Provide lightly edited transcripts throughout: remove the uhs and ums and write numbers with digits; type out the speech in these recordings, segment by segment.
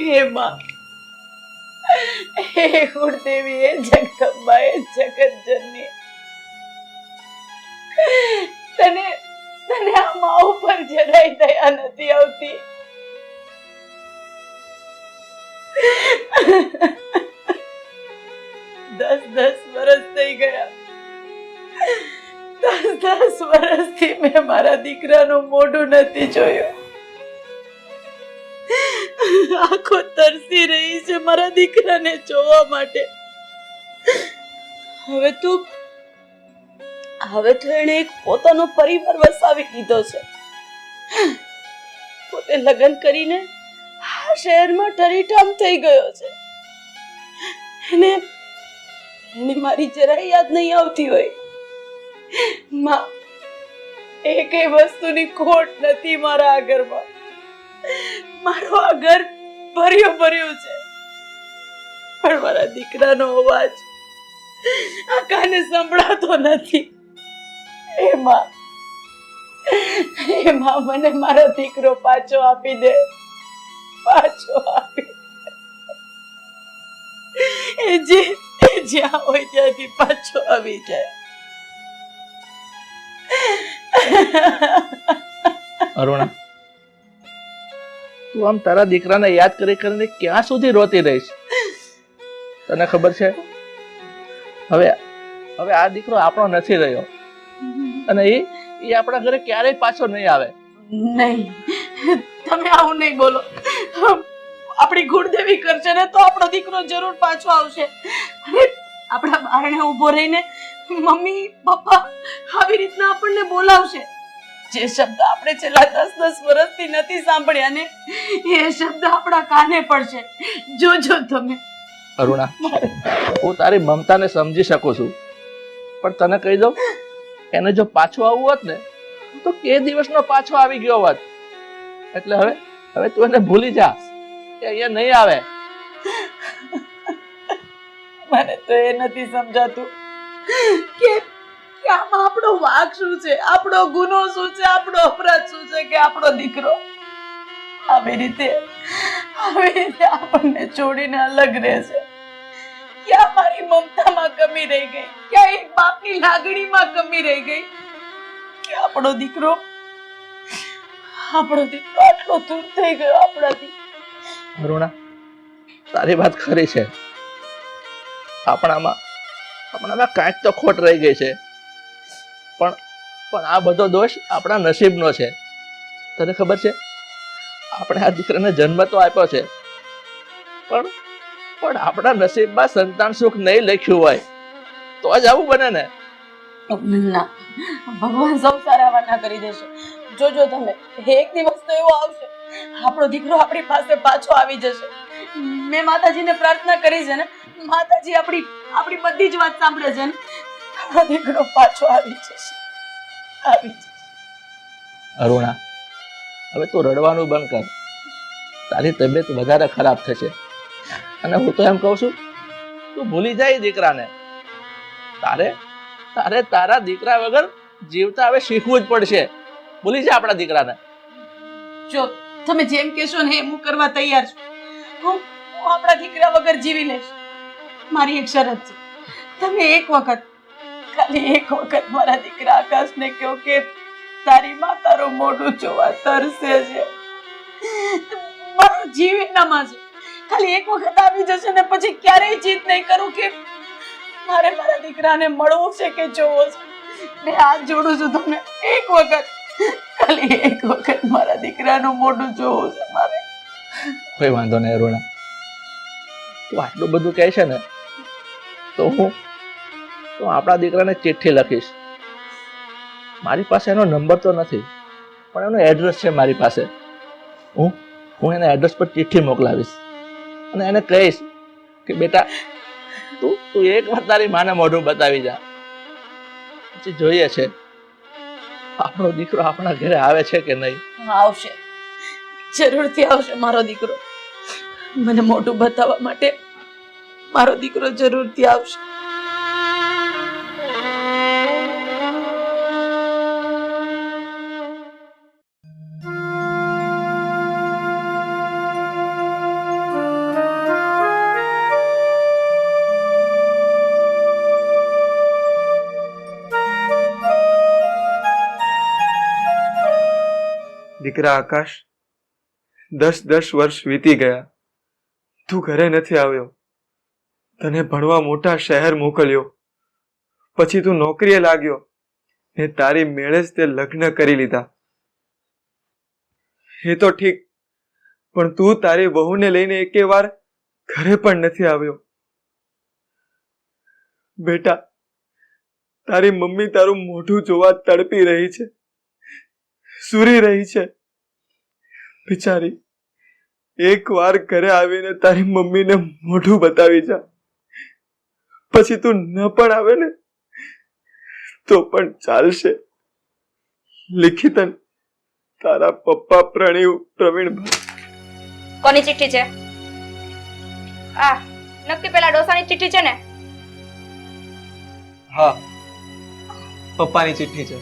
હે માં, હે કુળદેવી, હે જગદંબા, હે જગતજનની, તને તને આ મા ઉપર જરાય દયા નથી આવતી. 10 વર્ષ થઈ ગયા. 10 વર્ષથી મેં મારા દીકરાનું મોઢું નથી જોયું. આંખો તરસી રહી છે મારા દીકરાને જોવા માટે. હવે તો એને એક પોતાનો પરિવાર વસાવી લીધો છે. પોતે લગ્ન કરીને આ શહેરમાં ઠરીઠામ થઈ ગયો છે. એને મારી જરાય યાદ નહીં આવતી હોય. માં, એકેય વસ્તુની ખોટ નથી મારા આ ઘરમાં. મારો આ ઘર ભર્યું છે, પણ મારા દીકરાનો અવાજ આ કાને સંભળાતો નથી. એમાં મને મારો દીકરો પાછો આપી દે, પાછો આપી દે. જ્યાં હોય ત્યાંથી પાછો આવી જાય. અરુણા, તું આમ તારા દીકરાને યાદ કરી કરીને ક્યાં સુધી રોતી રહીશ? તને ખબર છે, હવે આ દીકરો આપણો નથી રહ્યો, અને એ આપણા ઘરે ક્યારેય પાછો નહીં આવે. નહીં, તમે આવું નહીં બોલો. આપણી કુળદેવી કરશે ને તો આપણો દીકરો જરૂર પાછો આવશે. આપણા બારણે ઉભો રહીને મમ્મી પપ્પા આવી રીતના આપણને બોલાવશે. જે શબ્દ આપણે છેલ્લા 10 વર્ષથી નથી સાંભળ્યા ને, એ શબ્દ આપણા કાને પડશે. જોજો તમે. અરુણા, હું તારી મમતાને સમજી શકું છું, પણ તને કહી દઉં, એને જો પાછો આવવું હોત ને તો કે દિવસનો પાછો આવી ગયો હોત. એટલે હવે તું એને ભૂલી જા, કે અહીંયા નહીં આવે. મને તો એ નથી સમજાતું કે આમાં આપણો વાંક શું છે, આપણો ગુનો શું છે, આપણો અપરાધ શું છે કે આપણો દીકરો આવી રીતે આપણને છોડીને અલગ રહે છે. ક્યાં મારી મમતામાં કમી રહી ગઈ, ક્યાં એક બાપની લાગણીમાં કમી રહી ગઈ કે આપણો દીકરો આટલો દૂર થઈ ગયો આપણાથી. અરુણા, તારી વાત ખરી છે. આપણામાં કાંઈક તો ખોટ રહી ગઈ છે, પણ આ બધો દોષ આપણા નસીબનો છે. તને ખબર છે, આપણે આ દીકરાને જન્મ તો આપ્યો છે, પણ આપણા નસીબમાં સંતાન સુખ નહીં લખ્યું હોય તો જ આવું બને ને. ના, ભગવાન સૌ સારાવાના કરી દેશે. જોજો તમે, એક દિવસ તો એવો આવશે, આપણો દીકરો આપણી પાસે પાછો આવી જશે. મેં માતાજીને પ્રાર્થના કરી છે ને, માતાજી આપણી બધી જ વાત સાંભળે છે ને. આપણો દીકરો પાછો આવી જશે. અરુણા, હવે તું રડવાનું બંધ કર. તારી તબિયત વધારે ખરાબ થશે, અને હું તો એમ કહું છું, તું ભૂલી જાય દીકરાને. તારે તારા દીકરા વગર જીવતા હવે શીખવું જ પડશે. ભૂલી જા આપણા દીકરાને. જો તમે જેમ કહેશો ને એમ હું કરવા તૈયાર છું. હું આપણા દીકરા વગર જીવી લઈશ. મારી એક શરત છે, તમે ખાલી એક વખત મારા દીકરા આકાશને કહો કે તારી માં તારું મોઢું જોવા તરસે છે, મારો જીવ એનામાં છે. ખાલી એક વખત આવી જશે ને પછી ક્યારેય જીદ નહીં કરું કે મારે મારા દીકરાને મળવું છે કે જોવો છે. મેં હાથ જોડું છું તમને, એક વખત, ખાલી એક વખત મારા દીકરાનું મોઢું જોવું છે મારે. કોઈ વાંધો નહીં અરુણા, તું આટલું બધું કહે છે ને તો હું આપણા દીકરાને ચિઠ્ઠી લખીશ. મારી પાસે એનો નંબર તો નથી, પણ એનો એડ્રેસ છે મારી પાસે. હું એના એડ્રેસ પર ચિઠ્ઠી મોકલાવીશ, અને એને કહીશ કે બેટા તું એકવાર તારી માને મોઢું બતાવી જા. પછી જોઈએ છે આપણો દીકરો આપણા ઘરે આવે છે કે નહીં. આવશે, જરૂરથી આવશે મારો દીકરો. મને મોઢું બતાવવા માટે મારો દીકરો જરૂરથી આવશે. દીકરા આકાશ, 10 વર્ષ વીતી ગયા, તું ઘરે નથી આવ્યો. તને ભણવા મોટા શહેર મોકલ્યો, પછી તું નોકરીએ લાગ્યો ને તારી મેળે જ તે લગ્ન કરી લીધા. એ તો ઠીક, પણ તું તારી વહુને લઈને એકે વાર ઘરે પણ નથી આવ્યો. બેટા, તારી મમ્મી તારું મોઢું જોવા તડપી રહી છે, સૂરી રહી છે. બિચારી, એક વાર ઘરે આવીને તારી મમ્મીને મોઢું બતાવી જા. પછી તું ન પણ આવે ને તો પણ ચાલશે. લિખિતન, તારા પપ્પા પ્રવીણભાઈ. કોની ચિઠ્ઠી છે આ? નક્કી પેલા ડોસાની ચિઠ્ઠી છે ને? હા, પપ્પાની ચિઠ્ઠી છે.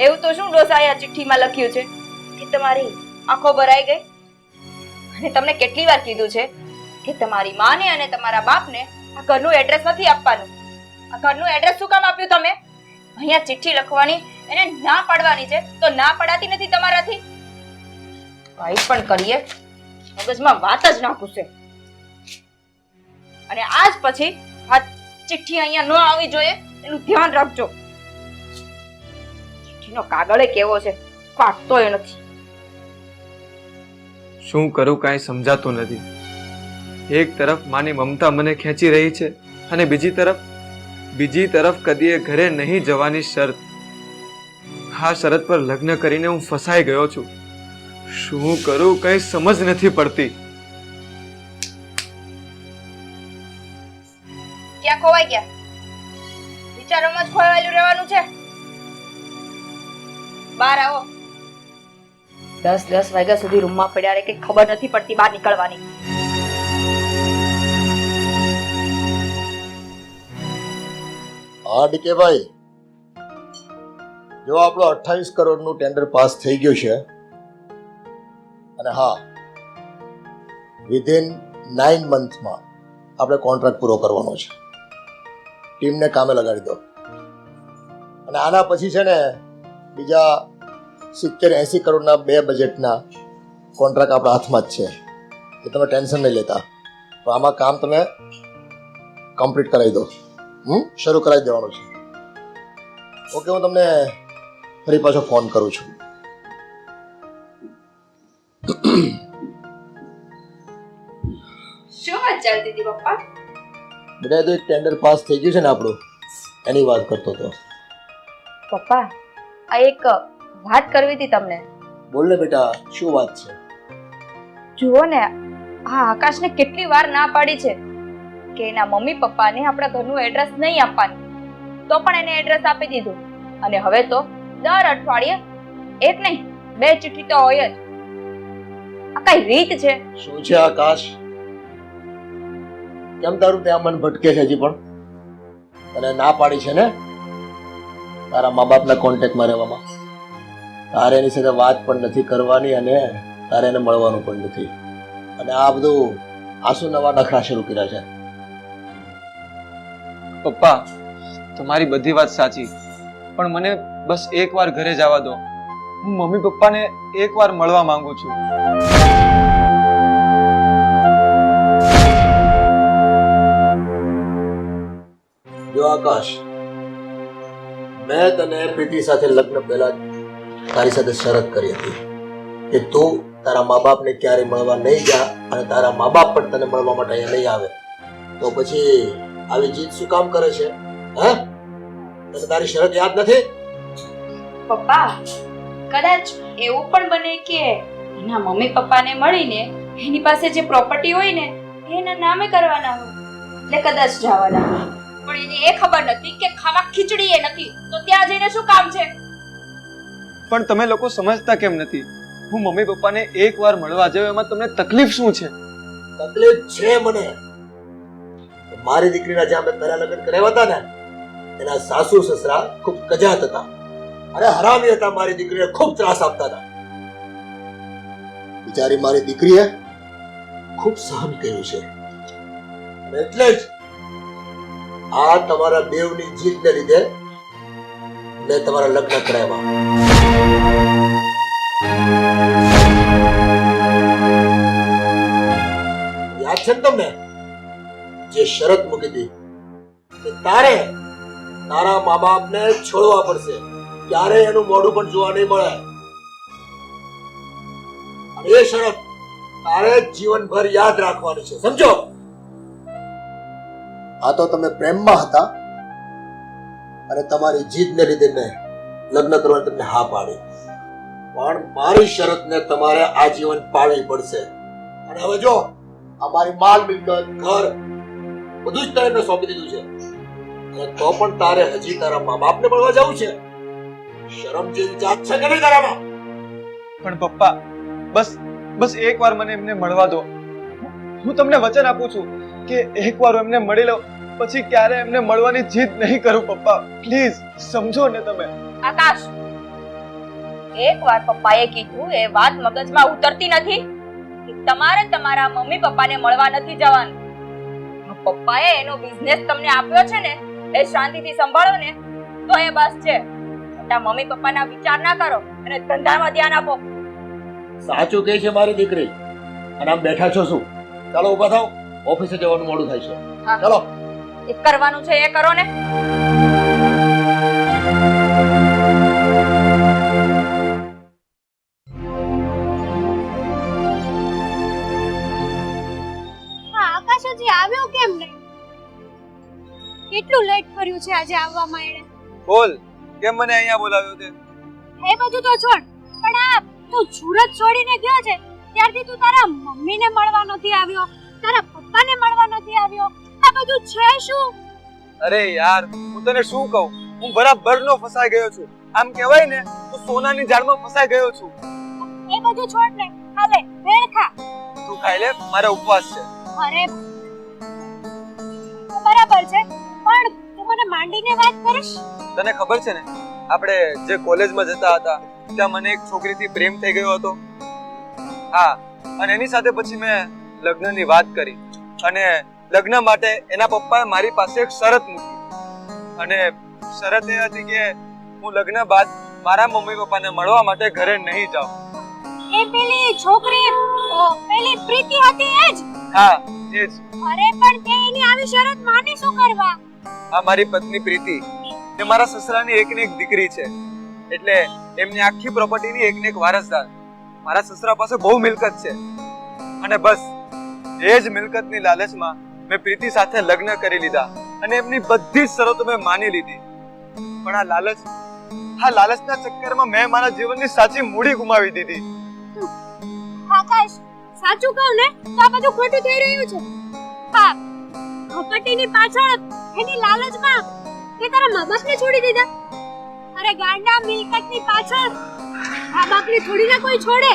એવું તો શું ડોસાએ આ ચિઠ્ઠીમાં લખ્યું છે કે તમારી આંખો ભરાઈ ગઈ? અને તમને કેટલી વાર કીધું છે કે તમારી માને અને તમારા બાપને આ ઘરનું એડ્રેસ નથી આપવાનું. આ ઘરનું એડ્રેસ શું કામ આપ્યું તમે? અહીંયા ચિઠ્ઠી લખવાની એને ના પાડવાની છે તો ના પડાતી નથી તમારાથી. ભાઈ પણ કરીએ, મગજમાં વાત જ ના ઘૂસે. અને આજ પછી આ ચિઠ્ઠી અહીંયા ન આવી જોઈએ એનું ધ્યાન રાખજો. ચિઠ્ઠીનો કાગળ કેવો છે, ફાટતોય નથી. શું કરું કાંઈ સમજાતું નથી. એક તરફ માની મમતા મને ખેંચી રહી છે અને બીજી તરફ કદીએ ઘરે નહીં જવાની શરત. આ શરત પર લગ્ન કરીને હું ફસાઈ ગયો છું. શું કરું કઈ સમજ નથી પડતી. ક્યાં ખોવાઈ ગયા? વિચારોમાં જ ખોવાયેલું રહેવાનું છે. બહાર આવો. 10 વાગ્યા સુધી રૂમમાં પડ્યા રહે કે ખબર નથી પડતી બહાર નીકળવાની. હા ડીકેભાઈ, જો આપણો 28 કરોડનું ટેન્ડર પાસ થઈ ગયું છે અને હા, વિધિન 9 મંથમાં આપણે કોન્ટ્રાક્ટ પૂરો કરવાનો છે. ટીમને કામે લગાડી દો. અને આના પછી છે ને બીજા 70-80 કરોડના 2 બજેટના કોન્ટ્રાક્ટ આપણા હાથમાં જ છે. એ તમે ટેન્શન નહીં લેતા. તો આમાં કામ તમે કમ્પ્લીટ કરાવી દો. શરૂ કરાવી દેવાનું છે. ઓકે, હું તમને ફરી પાછો ફોન કરું છું. શું વાત ચાલતી હતી પપ્પા? બેટા, તો એક ટેન્ડર પાસ થઈ ગયું છે ને આપણું, એની વાત કરતો હતો. પપ્પા, આ એક વાત કરવી હતી તમને. બોલ ને બેટા, શું વાત છે? જુઓ ને, આ આકાશને કેટલી વાર ના પાડી છે કે એના મમ્મી પપ્પાને આપણા ઘરનું એડ્રેસ નહીં આપવાનું, તો પણ એને એડ્રેસ આપી દીધું. અને હવે તો દર અઠવાડિયે એક નહીં 2 ચિઠ્ઠી તો હોય જ. આ કઈ રીત છે? શું છે આકાશ? કેમ તારું ત્યાં મન ભટકે છે હજી પણ? તને ના પાડી છે ને તારા મા બાપના કોન્ટેક્ટમાં રહેવામાં. તારે એની સાથે વાત પણ નથી કરવાની અને તારે એને મળવાનું પણ નથી. અને આ બધું આંસુ નવા નખરા શરૂ કર્યા છે. પપ્પા, તમારી બધી વાત સાચી, પણ મને બસ એકવાર ઘરે જવા દો. હું મમ્મી પપ્પાને એકવાર મળવા માંગુ છું. જો આકાશ, મેં તને પ્રીતિ સાથે લગ્ન પહેલા તારી સાથે શરત કરી હતી કે તું તારા મા બાપને ક્યારે મળવા નહીં જા અને તારા મા બાપ પણ તને મળવા માટે અહીંયા નહીં આવે. તો પછી આવી જીત શું કામ કરે છે? હે, તને તારી શરત યાદ નથી? પપ્પા, કદાચ એવું પણ બને કે એના મમ્મી પપ્પાને મળીને એની પાસે જે પ્રોપર્ટી હોય ને એના નામે કરવાના હોય, એટલે કદાચ જવાના હોય. પણ એને એ ખબર નથી કે ખાવા ખીચડી એ નથી, તો ત્યાં જઈને શું કામ છે? પણ તમે લોકો સમજતા કેમ નથી? હું મમ્મી પપ્પાને એકવાર મળવા જાઉં એમાં તમને તકલીફ શું છે? તકલીફ છે મને. મારી દીકરીના જ્યાં મેં પહેલા લગ્ન કરાવ્યા હતા ને, એના સાસુ સસરા ખૂબ કજાત હતા. અરે હરામી હતા. મારી દીકરીને ખૂબ ત્રાસ આપતા હતા. બિચારી મારી દીકરીએ ખૂબ સહન કર્યું છે. એટલે જ આ તમારા બેવની જીતને લીધે મેં તમારા લગ્ન કરાવ્યા. યાદ છે ને તમને જે શરત મૂકી હતી કે તારે તારા મા બાપને છોડવા પડશે, ક્યારે એનું મોઢું પણ જોવા નહીં મળે, અને એ શરત તારે જીવનભર યાદ રાખવાની છે, સમજો? આ તો તમે પ્રેમમાં હતા અને તમારી જીદને લીધે મેં લગ્ન કરવાની તમને હા પાડી, પણ મારી શરતને તમારે આજીવન પાળવી પડશે. અને હવે જો અમારી માલ મિલકત ઘર બધું જ તારે સોંપી દીધું છે, અને તો પણ તારે હજી તારા મા બાપને મળવા જવું છે? શરમ જેવી જાત છે કે નહીં તારામાં? પણ પપ્પા, બસ એકવાર મને એમને મળવા દો. હું તમને વચન આપું છું કે એકવાર એમને મળી લઉં, પછી ક્યારે એમને મળવાની જીદ નહીં કરું. પપ્પા પ્લીઝ સમજો ને તમે. આકાશ, એકવાર પપ્પાએ કીધું એ વાત મગજમાં ઉતરતી નથી કે તમારે તમારા મમ્મી પપ્પાને મળવા નથી જવાનું. પપ્પાએ એનો બિઝનેસ તમને આપ્યો છે ને, એ શાંતિથી સંભાળો ને તો એ બસ છે. મોટા મમ્મી પપ્પાના વિચાર ના કરો અને ધંધામાં ધ્યાન આપો. સાચું કહે છે મારી દીકરી. અને આમ બેઠા છો શું? ચાલો ઊભા થાઓ, ઓફિસે જવાનું મોડું થાય છે. હા. ચાલો. એ કરવાનું છે એ કરો ને. આકાશ હજી આવ્યો કેમ નહીં? કેટલું લેટ કર્યું છે આજે આવવામાં એણે. બોલ, કેમ મને અહીંયા બોલાવ્યો તે? એ બધું તો છોડ, પણ આ તું સુરત છોડીને ગયો છે ત્યારથી તું તારા મમ્મીને મળવા નથી આવ્યો, તારા પપ્પાને મળવા નથી આવ્યો. આ બધું છે શું? અરે યાર, હું તને શું કહું, હું બરાબરનો ફસાઈ ગયો છું. આમ કહેવાય ને, હું સોનાની જાળમાં ફસાઈ ગયો છું. એ બધું છોડ ને, હાલે ભેળ ખા. તું ખાઈ લે, મારે ઉપવાસ છે. અરે બરાબર છે, પણ તું મને માંડીને વાત કરીશ? તને ખબર છે ને, આપણે જે કોલેજમાં જતા હતા ત્યાં મને એક છોકરીથી પ્રેમ થઈ ગયો હતો. હા, અને એની સાથે પછી મેં લગ્નની વાત કરી, અને લગ્ન માટે એના પપ્પાએ મારી પાસે એક શરત મૂકી, અને શરત એ હતી કે હું લગ્ન બાદ મારા મમ્મી પપ્પાને મળવા માટે ઘરે નહીં જાઉં. એ પેલી છોકરી પેલી પ્રીતિ હતી એ જ? હા, એ જ. અરે પણ તે એની આવી શરત માની શું કરવા? આ મારી પત્ની પ્રીતિ, તે મારા સસરાની એકને એક દીકરી છે, એટલે એમની આખી પ્રોપર્ટીની એકને એક વારસદાર. મારા સસરા પાસે બહુ મિલકત છે, અને બસ એ જ મિલકતની લાલચમાં મેં પ્રીતિ સાથે લગ્ન કરી લીધા, અને એમની બધી જ શરતો મેં માની લીધી. પણ આ લાલચના ચક્કરમાં મેં મારા જીવનની સાચી મૂડી ગુમાવી દીધી. આકાશ, સાચું કહું ને તો આ બધું ખોટું થઈ રહ્યું છે. હા, પ્રોપર્ટીની પાછળ એની લાલચમાં તે તારા મા બાપને છોડી દીધા. અરે ગાંડા, મિલકતની પાછળ મા બાપને થોડી ના કોઈ છોડે.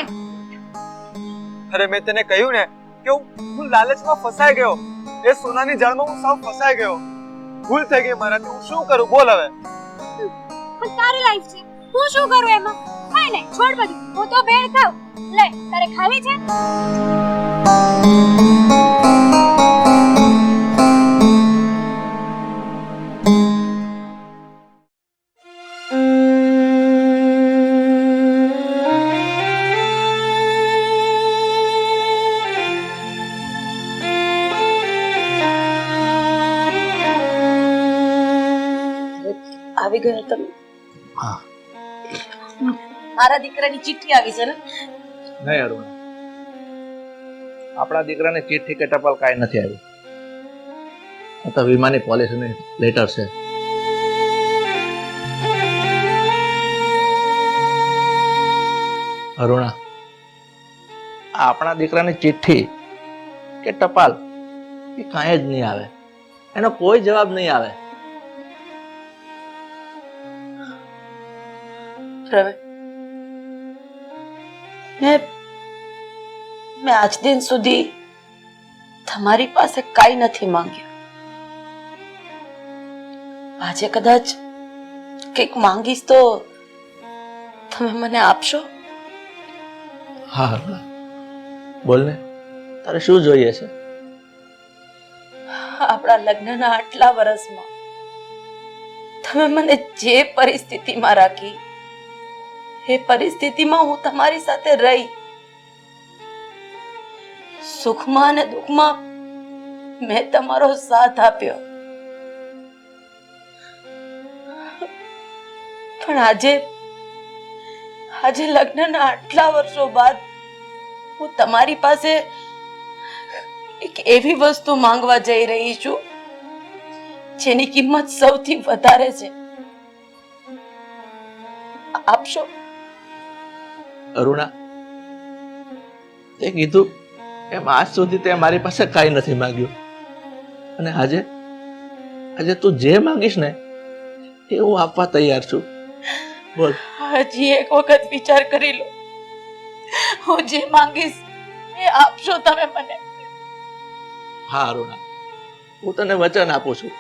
અરે મેં તને કહ્યું ને કે હું લાલચમાં ફસાઈ ગયો, એ સોનાની જાળમાં હું સાવ ફસાઈ ગયો. ભૂલ થઈ ગઈ મારાથી, હું શું કરું બોલ હવે? પણ તારી લાઈફ છે, હું શું કરું એમાં? કાઈ નહીં, છોડ બધું, હું તો ભેળ ખાઉં. લે, તારે ખાવી છે? આવી ગયા તમે? હા. મારા દીકરાની ચિઠ્ઠી આવી છે ને? નહીં અરુણ, આપણા દીકરાને ચિઠ્ઠી કે ટપાલ કાંઈ નથી આવ્યું. આ તો વીમાની પોલિસીની લેટર છે. અરુણા, આ આપણા દીકરાની ચિઠ્ઠી કે ટપાલ એ કાંઈ જ નહીં આવે, એનો કોઈ જવાબ નહીં આવે. રવે, મેં આજ દિન સુધી તમારી પાસે કાંઈ નથી માંગ્યું. આજે કદાચ કંઈક માંગીશ તો તમે મને આપશો? હા અરુણા, બોલ ને, તારે શું જોઈએ છે? આપણા લગ્નના આટલા વર્ષમાં તમે મને જે પરિસ્થિતિમાં રાખી એ પરિસ્થિતિમાં હું તમારી સાથે રહી, સુખમાં અને દુઃખમાં મેં તમારો સાથ આપ્યો. પણ આજે લગ્નના આટલા વર્ષો બાદ હું તમારી પાસે એક એવી વસ્તુ માંગવા જઈ રહી છું જેની કિંમત સૌથી વધારે છે. આપશો? અરુણા, તે કીધું એમ આજ સુધી તે મારી પાસે કાંઈ નથી માંગ્યું, અને આજે તું જે માંગીશ ને એ હું આપવા તૈયાર છું. બોલ. હજી એક વખત વિચાર કરી લો. હું જે માંગીશ એ આપશો તમે મને? હા અરુણા, હું તને વચન આપું છું,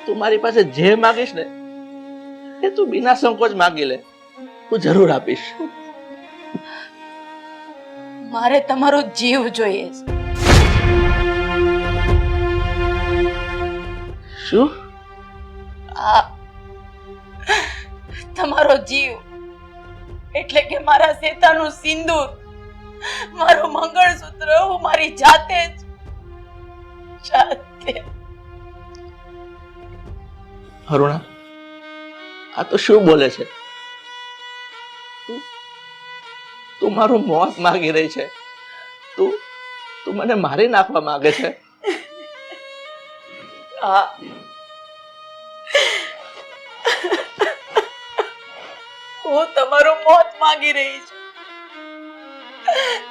તું મારી પાસે જે માંગીશ ને એ તું બિના સંકોચ માંગી લે, હું જરૂર આપીશ. મારે તમારો જીવ જોઈએ છે. શું? આ તમારો જીવ એટલે કે મારા સેતાનું સિંદૂર, મારું મંગળસૂત્ર હું મારી જાતે અરુણા, આ તો શું બોલે છે? તું મારું મોત માંગી રહી છે? તું મને મારી નાખવા માંગે છે? હા, હું તમારું મોત માંગી રહી છું.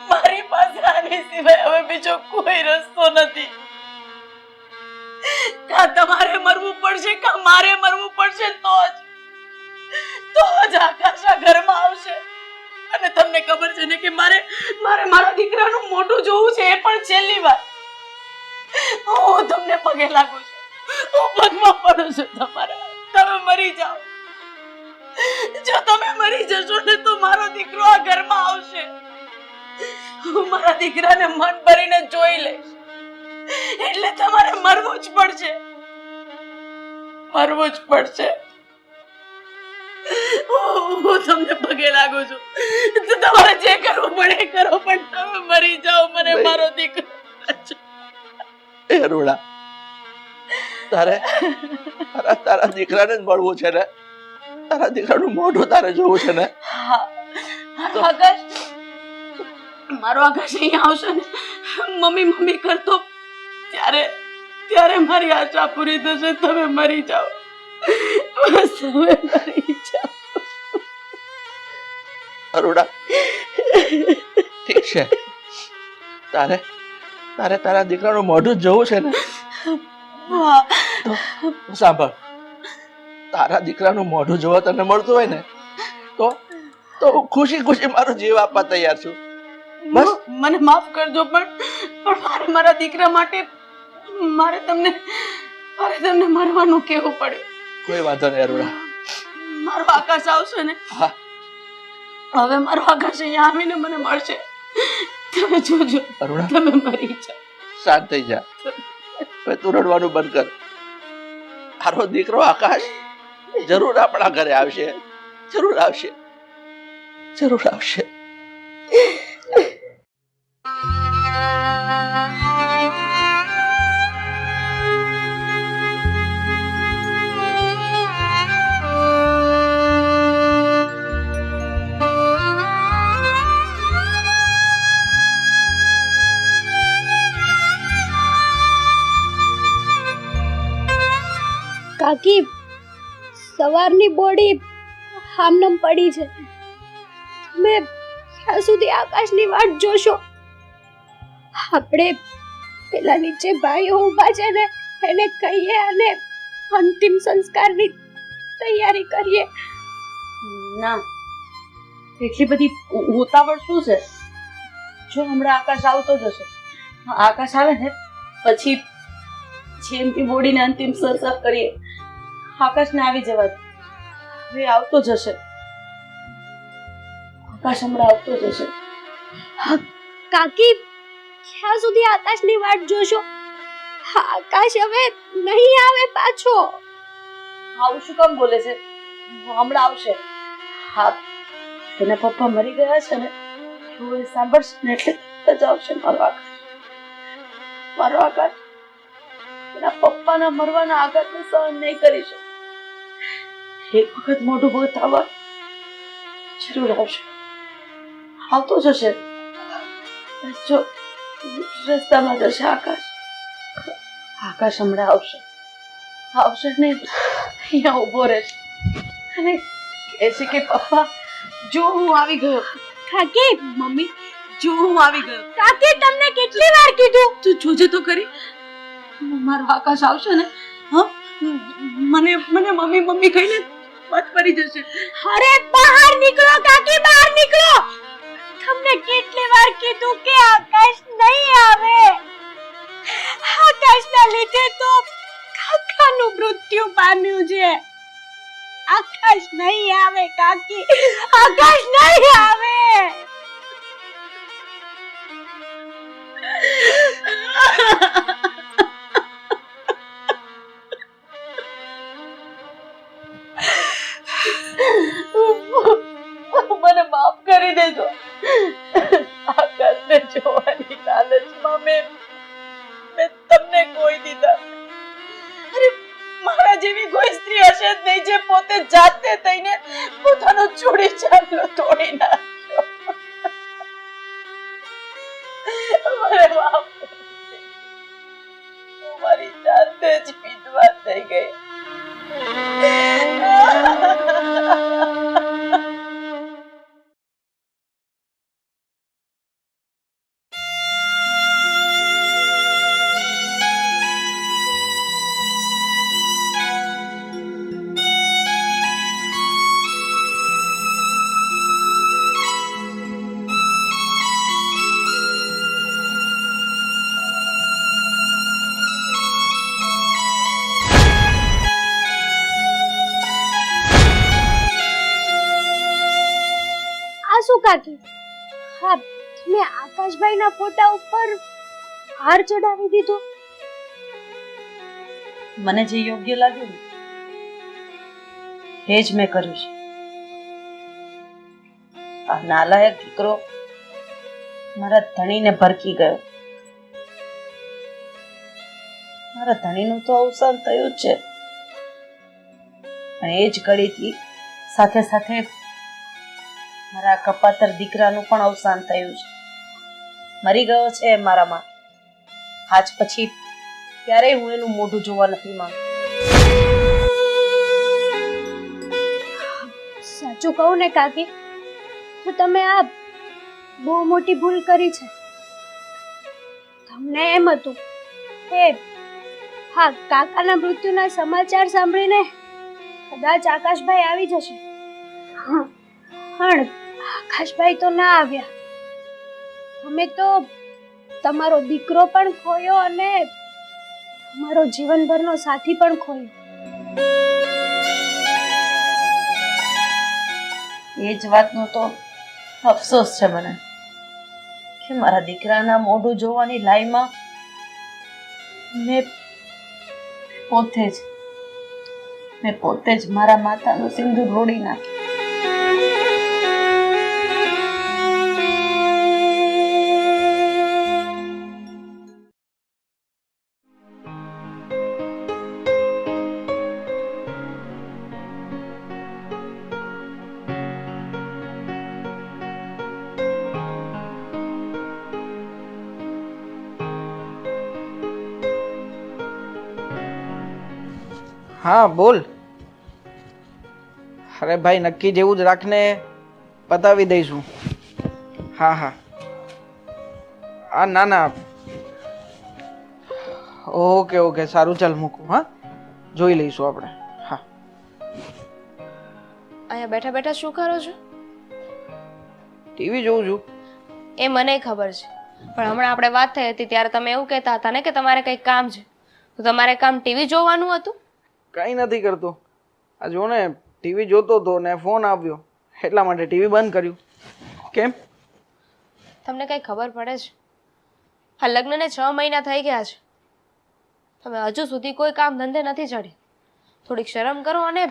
મારી પાસે આની સિવાય હવે બીજો કોઈ રસ્તો નથી. કાં તમારે મરવું પડશે કાં મારે મરવું પડશે, તો જ આકાશ આ ઘરમાં આવશે. અને તમને ખબર છે ને કે મારે મારા દીકરાનું મોઢું જોવું છે, એ પણ છેલ્લી વાર. હું તમને પગે લાગુ છું, હું પગમાં પડું છું તમારા. તમે મરી જાઓ. જો તમે મરી જશો ને તો મારો દીકરો આ ઘરમાં આવશે. હું મારા દીકરાને મન ભરીને જોઈ લઈશ. એટલે તમારે મરવું જ પડશે, મરવું જ પડશે. હું તમને પગે લાગુ છું. તમારે જે કરવું પડે એ કરો, પણ તમે મરી જાઓ. મને મારો દીકરો. એ અરુણા, તારા દીકરાને જ મળવું છે ને? તારા દીકરાનું મોઢું તારે જોવું છે ને? મારો આકાશ અહીંયા આવશે ને મમ્મી મમ્મી કરતો, ત્યારે મારી આશા પૂરી થશે. તમે મરી જાઓ, બસ હવે મરી જાઓ. અરુણા, ઠીક છે, તારે તારા દીકરાનું મોઢું જોવું છે ને? તો સાંભળ, તારા દીકરાનું મોઢું જોવા તને મળતું હોય ને તો હું ખુશી ખુશી મારો જીવ આપવા તૈયાર છું. બસ મને માફ કરજો, પણ મારા દીકરા માટે મારે તમને મરવાનું કેવું પડે. કોઈ વાંધો નહીં અરુણા. મારો આકાશ આવશે ને? હા, હવે મારો આકાશ અહીંયા આવીને મને મળશે. તમે જોજો અરુણા, તમે મરી જાઓ. શાંત થઈ જા. હવે તું રડવાનું બંધ કર. તારો દીકરો આકાશ જરૂર આપણા ઘરે આવશે, જરૂર આવશે, જરૂર આવશે. કાકી, સવારની બોડી હામનમ પડી છે. તમે ક્યાં સુધી આકાશની વાટ જોશો? આપણે પેલા નીચે ભાઈઓ ઊભા છે ને એને કહીએ અને અંતિમ સંસ્કારની તૈયારી કરીએ. ના, એટલી બધી ઉતાવળ શું છે? જો હમણાં આકાશ આવતો જ હશે. આકાશ આવે ને પછી જેમથી બોડીને અંતિમ સંસ્કાર કરીએ. આકાશને આવી જવા દે, હવે આવતો જ હશે. આકાશ હમણાં આવતો જ હશે. કાકી, ક્યાં સુધી આકાશની વાટ જોશો? આકાશ હવે નહીં આવે પાછો. આવું શું કામ બોલે છે? હમણાં આવશે. હા, એના પપ્પા મરી ગયા છે ને એવું એ સાંભળશે ને એટલે તરત જ આવશે મારો આઘાત એના પપ્પાના મરવાના આઘાતને સહન નહીં કરી શકે. એક વખત મોઢું બતાવવા જરૂર આવશે, આવતો જશે. જો રસ્તામાં જશે આકાશ હમણાં આવશે ને અહીંયા ઊભો રહેશે અને કહેશે કે પપ્પા જો હું આવી ગયો. કાકી, મમ્મી જો હું આવી ગયો. કાકી તમને કેટલી વાર કીધું? તું જોજે તો કરી, મારો આકાશ આવશે ને હા મને મમ્મી કહીને બચ પડી જશે. અરે બહાર નીકળો કાકી, બહાર નીકળો. તમને કેટલી વાર કીધું કે આકાશ નહીં આવે. આકાશના લીધે તો કાકાનું મૃત્યુ પામ્યું છે. આકાશ નહીં આવે કાકી, આકાશ નહીં આવે. મને માફ કરી દેજો. આકાશને જોવાની લાલચમાં મેં તમને કોઈ દીધા. અરે મારા જેવી કોઈ સ્ત્રી હશે જ નહીં જે પોતે જાતે થઈને પોતાનો ચૂડી ચાંદલો તોડી નાખ્યો. મને માફ કરી દેજો. હું મારી જાતે જ વિધવા થઈ ગઈ. શું કાકી? હા, તમે આકાશભાઈના ફોટા ઉપર હાર ચડાવી દીધો. મને જે યોગ્ય લાગ્યું એ જ મેં કર્યું છે. આ નાલાયક દીકરો મારા ધણીને ભરકી ગયો. મારા ધણીનું તો અવસાન થયું જ છે, અને એ જ ઘડીથી સાથે સાથે મારા કપાતર દીકરાનું પણ અવસાન થયું છે. મરી ગયો છે મારામાં. આજ પછી ક્યારેય હું એનું મોઢું જોવા નથી માંગતી. સાચું કહું ને કાકી, તો તમે આ બહુ મોટી ભૂલ કરી છે. તમને એમ હતું કે હા, કાકાના મૃત્યુના સમાચાર સાંભળીને કદાચ આકાશભાઈ આવી જશે. પણ આકાશભાઈ તો ના આવ્યા. તમે તો તમારો દીકરો પણ ખોયો અને તમારો જીવનભરનો સાથી પણ ખોયો. એ જ વાતનો તો અફસોસ છે મને કે મારા દીકરાના મોઢું જોવાની લાઈમાં મેં પોતે જ મારા માતાનું સિંદૂર રોડી નાખ્યું. હા બોલ. અરે ભાઈ નક્કી જેવું જ રાખને, પતાવી દઈશું. હા હા હા ના ના ઓકે ઓકે સારું, ચાલ મૂકું. હા જોઈ લઈશું આપણે. હા અહીંયા બેઠા બેઠા શું કરો છો? ટીવી જોઉં છું. એ મને ખબર છે, પણ હમણાં આપણે વાત થઈ હતી ત્યારે તમે એવું કહેતા હતા ને કે તમારે કંઈક કામ છે, તો તમારે કામ ટીવી જોવાનું હતું? કંઈ નથી કરતો. આ જો ને ટીવી જોતો હતો ને ફોન આવ્યો એટલા માટે ટીવી બંધ કર્યું. કેમ? તમને કંઈ ખબર પડે છે? આ લગ્નને 6 મહિના થઈ ગયા છે, તમે હજુ સુધી કોઈ કામ ધંધે નથી ચડ્યા. થોડીક શરમ કરો અને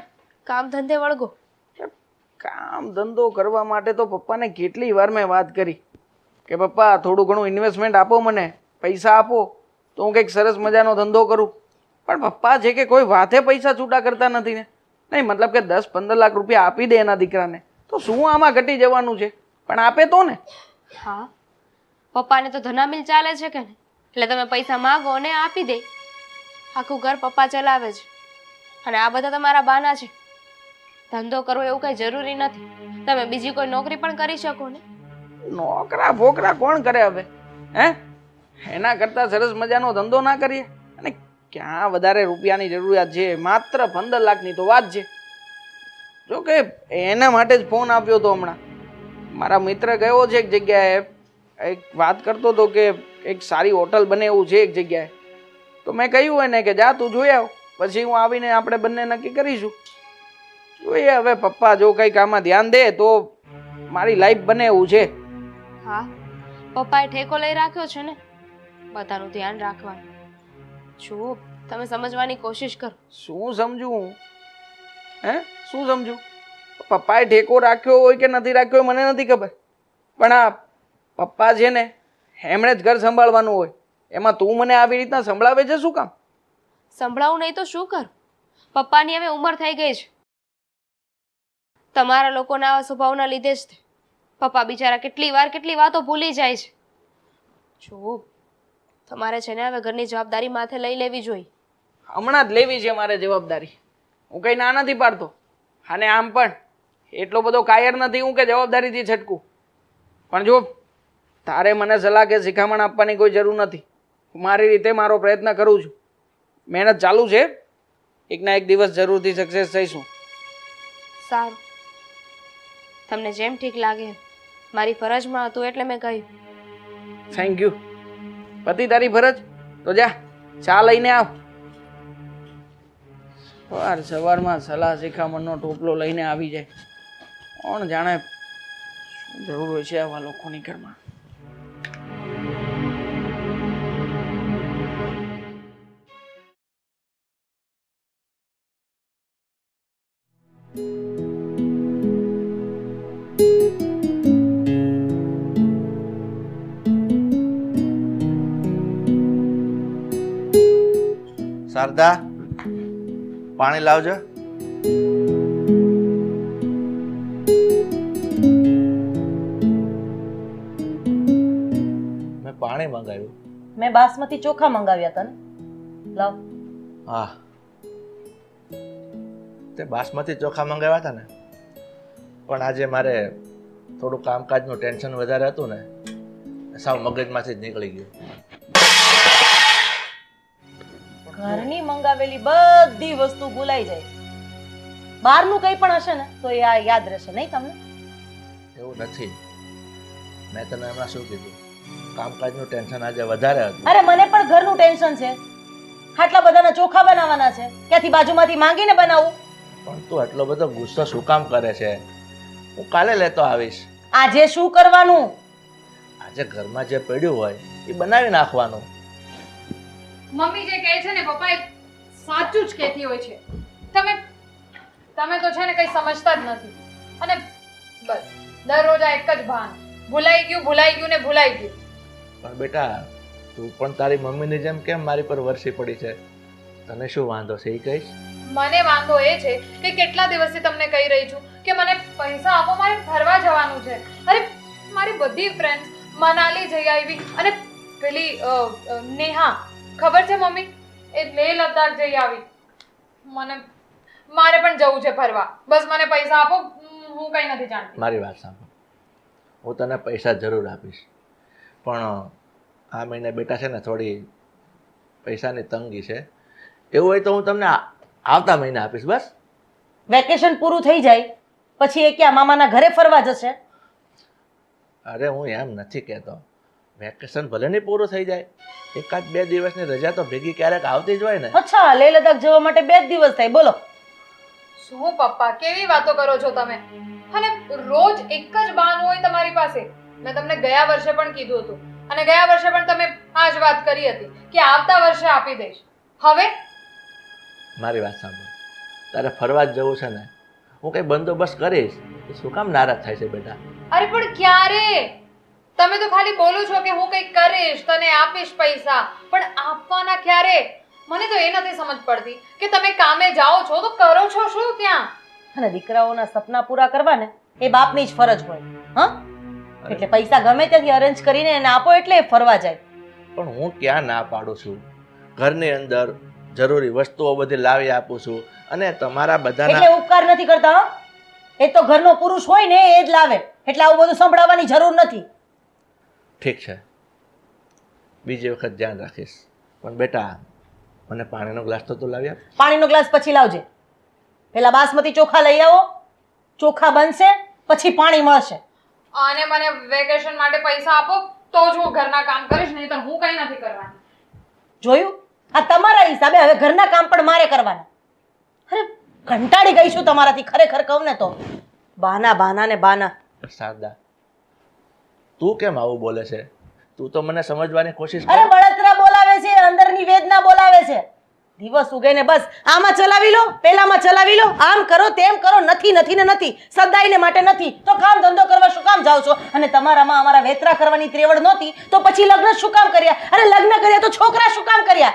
કામ ધંધે વળગો. કામ ધંધો કરવા માટે તો પપ્પાને કેટલી વાર મેં વાત કરી કે પપ્પા થોડું ઘણું ઇન્વેસ્ટમેન્ટ આપો, મને પૈસા આપો તો હું કંઈક સરસ મજાનો ધંધો કરું. પણ પપ્પા છે કે કોઈ વાતે પૈસા છૂટા કરતા નથી ને. નહીં મતલબ કે 10-15 લાખ રૂપિયા આપી દે એના દીકરાને તો શું આમાં ઘટી જવાનું છે, પણ આપે તો ને. હા, પપ્પાને તો ધનામિલ ચાલે છે કે ને, એટલે તમે પૈસા માગો ને આપી દે. આખું ઘર પપ્પા ચલાવે છે અને આ બધા તમારા બાના છે. ધંધો કરવો એવું કઈ જરૂરી નથી, તમે બીજી કોઈ નોકરી પણ કરી શકો ને. નોકરા ફોકરા કોણ કરે હવે? હે, એના કરતાં સરસ મજાનો ધંધો ના કરીએ? અને ક્યાં વધારે રૂપિયાની જરૂરિયાત છે, માત્ર 15 લાખની તો વાત છે. જો કે એના માટે જ ફોન આપ્યો હતો હમણાં. મારા મિત્ર ગયો છે એક જગ્યાએ, એક વાત કરતો હતો કે એક સારી હોટલ બને એવું છે એક જગ્યાએ. તો મેં કહ્યું એને કે જા તું જોઈ આવ, પછી હું આવીને આપણે બંને નક્કી કરીશું. જોઈએ હવે પપ્પા જો કંઈક આમાં ધ્યાન દે તો મારી લાઈફ બને એવું છે. હા, પપ્પાએ ઠેકો લઈ રાખ્યો છે ને, બધાનું ધ્યાન રાખવાનું. જો તમે સમજવાની કોશિશ કરો. શું સમજુ હું? હે, શું સમજુ? પપ્પાએ ઠેકો રાખ્યો હોય કે નથી રાખ્યો હોય મને નથી ખબર, પણ આ પપ્પા છે ને એમણે જ ઘર સંભાળવાનું હોય, એમાં તું મને આવી રીતના સંભળાવે છે શું કામ? સંભળાવું નહીં તો શું કરું? પપ્પાની હવે ઉંમર થઈ ગઈ છે. તમારા લોકોના આવા સ્વભાવના લીધે જ તે પપ્પા બિચારા કેટલી વાતો ભૂલી જાય છે. જો તમારે છે ને હવે ઘરની જવાબદારી માથે લઈ લેવી જોઈએ. હમણાં જ લેવી છે મારે જવાબદારી. હું કંઈ ના નથી પાડતો, અને આમ પણ એટલો બધો કાયર નથી હું કે જવાબદારીથી છટકું. પણ જો તારે મને સલાહ કે શિખામણ આપવાની કોઈ જરૂર નથી. હું મારી રીતે મારો પ્રયત્ન કરું છું, મહેનત ચાલુ છે. એકના એક દિવસ જરૂરથી સક્સેસ થઈશું. સારું, તમને જેમ ઠીક લાગે. મારી ફરજમાં હતું એટલે મેં કહ્યું. Thank you. પતિ તારી ફરજ? તો જા ચા લઈને આવ. સવારમાં સલાહ શિખામણનો ટોપલો લઈને આવી જાય. કોણ જાણે શું જરૂર હોય છે આવા લોકોની ઘરમાં. શારદા, પાણી લાવજો. મેં પાણી મંગાવ્યું. મેં બાસમતી ચોખા મંગાવ્યા હતા ને, લાવ. હા, તે બાસમતી ચોખા મંગાવ્યા હતા ને, પણ આજે મારે થોડું કામકાજનું ટેન્શન વધારે હતું ને, સાવ મગજમાંથી જ નીકળી ગયું. ઘરની મંગાવેલી બધી વસ્તુ ભૂલાઈ જાય. બહારનું કંઈ પણ હશે ને તો એ આ યાદ રહેશે નહીં તમને? એવું નથી, મેં તને હમણાં શું કીધું, કામકાજનું ટેન્શન આજે વધારે હતું. અરે મને પણ ઘરનું ટેન્શન છે. આટલા બધાના ચોખા બનાવવાના છે, ક્યાંથી બાજુમાંથી માંગીને બનાવું? પણ તું એટલો બધો ગુસ્સો શું કામ કરે છે? હું કાલે લેતો આવીશ. આજે શું કરવાનું? આજે ઘરમાં જે પડ્યું હોય એ બનાવી નાખવાનું. મમ્મી જે કહે છે ને પપ્પા એ સાચું જ કહેતી હોય છે. તમે તો છે ને કંઈ સમજતા જ નથી. અને બસ દરરોજ આ એક જ ભાન, ભૂલાઈ ગયું ને ભૂલાઈ ગયું. પણ બેટા, તું પણ તારી મમ્મીની જેમ કેમ મારી પર વરસી પડી છે? તને શું વાંધો છે એ કહીશ? મને વાંધો એ છે કે કેટલા દિવસથી તમને કહી રહી છું કે મને પૈસા આપો, મારે ફરવા જવાનું છે. અરે મારી બધી ફ્રેન્ડ્સ મનાલી જઈ આવી, અને પેલી નેહા ખબર છે મમ્મી, એ લેહ લદ્દાખ જઈ આવી. મારે પણ જવું છે ફરવા. બસ મને પૈસા આપો, હું કંઈ નથી જાણતી. મારી વાત સાંભળ, હું તને પૈસા જરૂર આપીશ, પણ આ મહિને બેટા છે ને થોડી પૈસાની તંગી છે. એવું હોય તો હું તમને આવતા મહિને આપીશ. બસ વેકેશન પૂરું થઈ જાય પછી એ ક્યાં મામાના ઘરે ફરવા જશે? અરે હું એમ નથી કહેતો, વેકેશન ભલે નહીં પૂરું થઈ જાય, 1-2 દિવસની રજા તો ભેગી ક્યારેક આવતી જ હોય ને. અચ્છા, લેહ લદ્દાખ જવા માટે 2 દિવસ થાય? બોલો શું પપ્પા કેવી વાતો કરો છો તમે? અને રોજ એક જ બહાનું હોય તમારી પાસે. મેં તમને ગયા વર્ષે પણ કીધું હતું, અને ગયા વર્ષે પણ તમે આ જ વાત કરી હતી કે આવતા વર્ષે આપી દઈશ. હવે મારી વાત સાંભળ, તારે ફરવા જ જવું છે ને, હું કંઈ બંદોબસ્ત કરીશ. એ શું કામ નારાજ થાય છે બેટા? અરે પણ ક્યારે? તમે તો ખાલી બોલો છો કે હું કંઈક કરીશ, તને આપીશ પૈસા, પણ આપવાના ક્યારે? મને તો એ નથી સમજ પડતી કે તમે કામે જાઓ છો તો કરો છો શું ત્યાં? અને દીકરાઓના સપના પૂરા કરવા ને એ બાપની જ ફરજ હોય. હા, એટલે પૈસા ગમે ત્યાંથી અરેન્જ કરીને એને આપો એટલે એ ફરવા જાય. પણ હું ક્યાં ના પાડું છું? ઘરની અંદર જરૂરી વસ્તુઓ બધી લાવી આપું છું અને તમારા બધાના એટલે ઉપકાર નથી કરતા. હા, એ તો ઘરનો પુરુષ હોય ને એ જ લાવે, એટલે આવું બધું સંભળાવવાની જરૂર નથી. ઠીક છે, બીજી વખત ધ્યાન રાખીશ. પણ બેટા મને પાણીનો ગ્લાસ તો લાવી આપ. પાણીનો ગ્લાસ પછી લાવજે. પેલા બાસમતી ચોખા લઈ આવો, ચોખા બનશે પછી પાણી મળશે. અને મને વેકેશન માટે પૈસા આપો તો જ હું ઘરના કામ કરીશ, નહીં તો હું કંઈ નથી કરવાની. જોયું? આ તમારા હિસાબે હવે ઘરના કામ પણ મારે કરવાના. અરે કંટાળી ગઈ છું તમારાથી, ખરેખર કહું ને તો. બહાના બહાના ને બહાના. શારદા, તું કેમ આવું બોલે છે? તું તો મને સમજવાની કોશિશ અરે કર. બળતરા બોલાવે છે, અંદરની વેદના બોલાવે છે. દિવસ ઉગે ને બસ આમાં ચલાવી લો, પેલામાં ચલાવી લો, આમ કરો તેમ કરો, નથી નથી ને નથી, સદાયને માટે નથી, તો કામ ધંધો કરવા શું કામ જાવ છો? અને તમારામાં અમારા વેતરા કરવાની ત્રેવડ નહોતી તો પછી લગ્ન શું કામ કર્યા? અરે લગ્ન કર્યા તો છોકરા શું કામ કર્યા?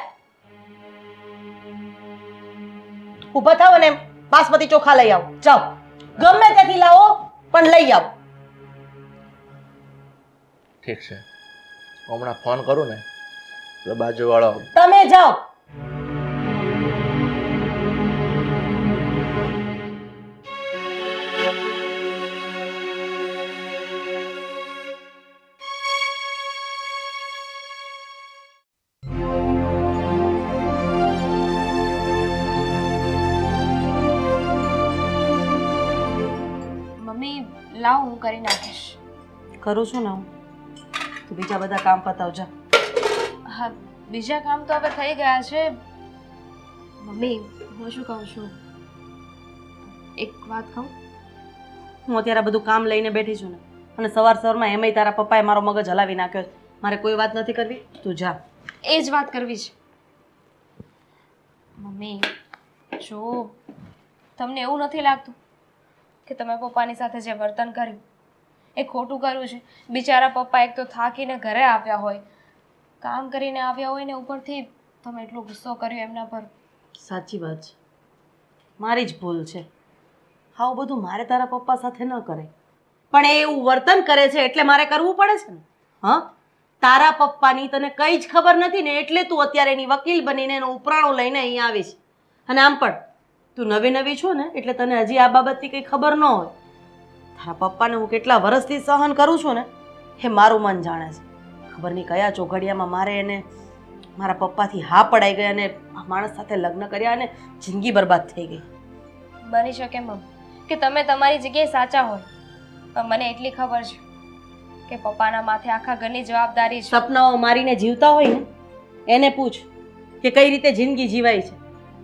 ઊભા થાવ ને બાસમતી ચોખા લઈ આવો, જાઓ. ગમે ત્યાંથી લાવો પણ લઈ આવો. ઠીક છે, હમણાં ફોન કરું ને તો બાજુવાળો તમે જાઓ. મમ્મી લાવ હું કરી નાખીશ. કરું છું ને હું, તું બીજા બધા કામ પતાવજા. હા, બીજા કામ તો હવે થઈ ગયા છે. મમ્મી હું શું કહું છું, એક વાત કહું? હું અત્યારે બધું કામ લઈને બેઠી છું ને, અને સવાર સવારમાં એમાંય તારા પપ્પાએ મારો મગજ હલાવી નાખ્યો છે. મારે કોઈ વાત નથી કરવી, તું જા. એ જ વાત કરવી છે. મમ્મી જો તમને એવું નથી લાગતું કે તમે પપ્પાની સાથે જે વર્તન કર્યું એ ખોટું કર્યું છે? બિચારા પપ્પા એક તો થાકીને ઘરે આવ્યા હોય, કામ કરીને આવ્યા હોય ને ઉપરથી તમે એટલો ગુસ્સો કર્યો એમના પર. સાચી વાત છે, મારી જ ભૂલ છે. આવું બધું મારે તારા પપ્પા સાથે ન કરે, પણ એ એવું વર્તન કરે છે એટલે મારે કરવું પડે છે ને. હા, તારા પપ્પાની તને કંઈ જ ખબર નથી ને, એટલે તું અત્યારે એની વકીલ બનીને એનો ઉપરાણો લઈને અહીં આવીશ. અને આમ પણ તું નવી નવી છો ને, એટલે તને હજી આ બાબતની કંઈ ખબર ન હોય. તારા પપ્પાને હું કેટલા વર્ષથી સહન કરું છું ને એ મારું મન જાણે છે. ખબર નહીં કયા ચોઘડિયામાં મારે એને મારા પપ્પાથી હા પડાઈ ગયા અને આ માણસ સાથે લગ્ન કર્યા અને જિંદગી બરબાદ થઈ ગઈ. બની શકે મમ્મી કે તમે તમારી જગ્યાએ સાચા હોય, પણ મને એટલી ખબર છે કે પપ્પાના માથે આખા ઘરની જવાબદારી છે. સપનાઓ મારીને જીવતા હોય ને એને પૂછ કે કઈ રીતે જિંદગી જીવાય છે.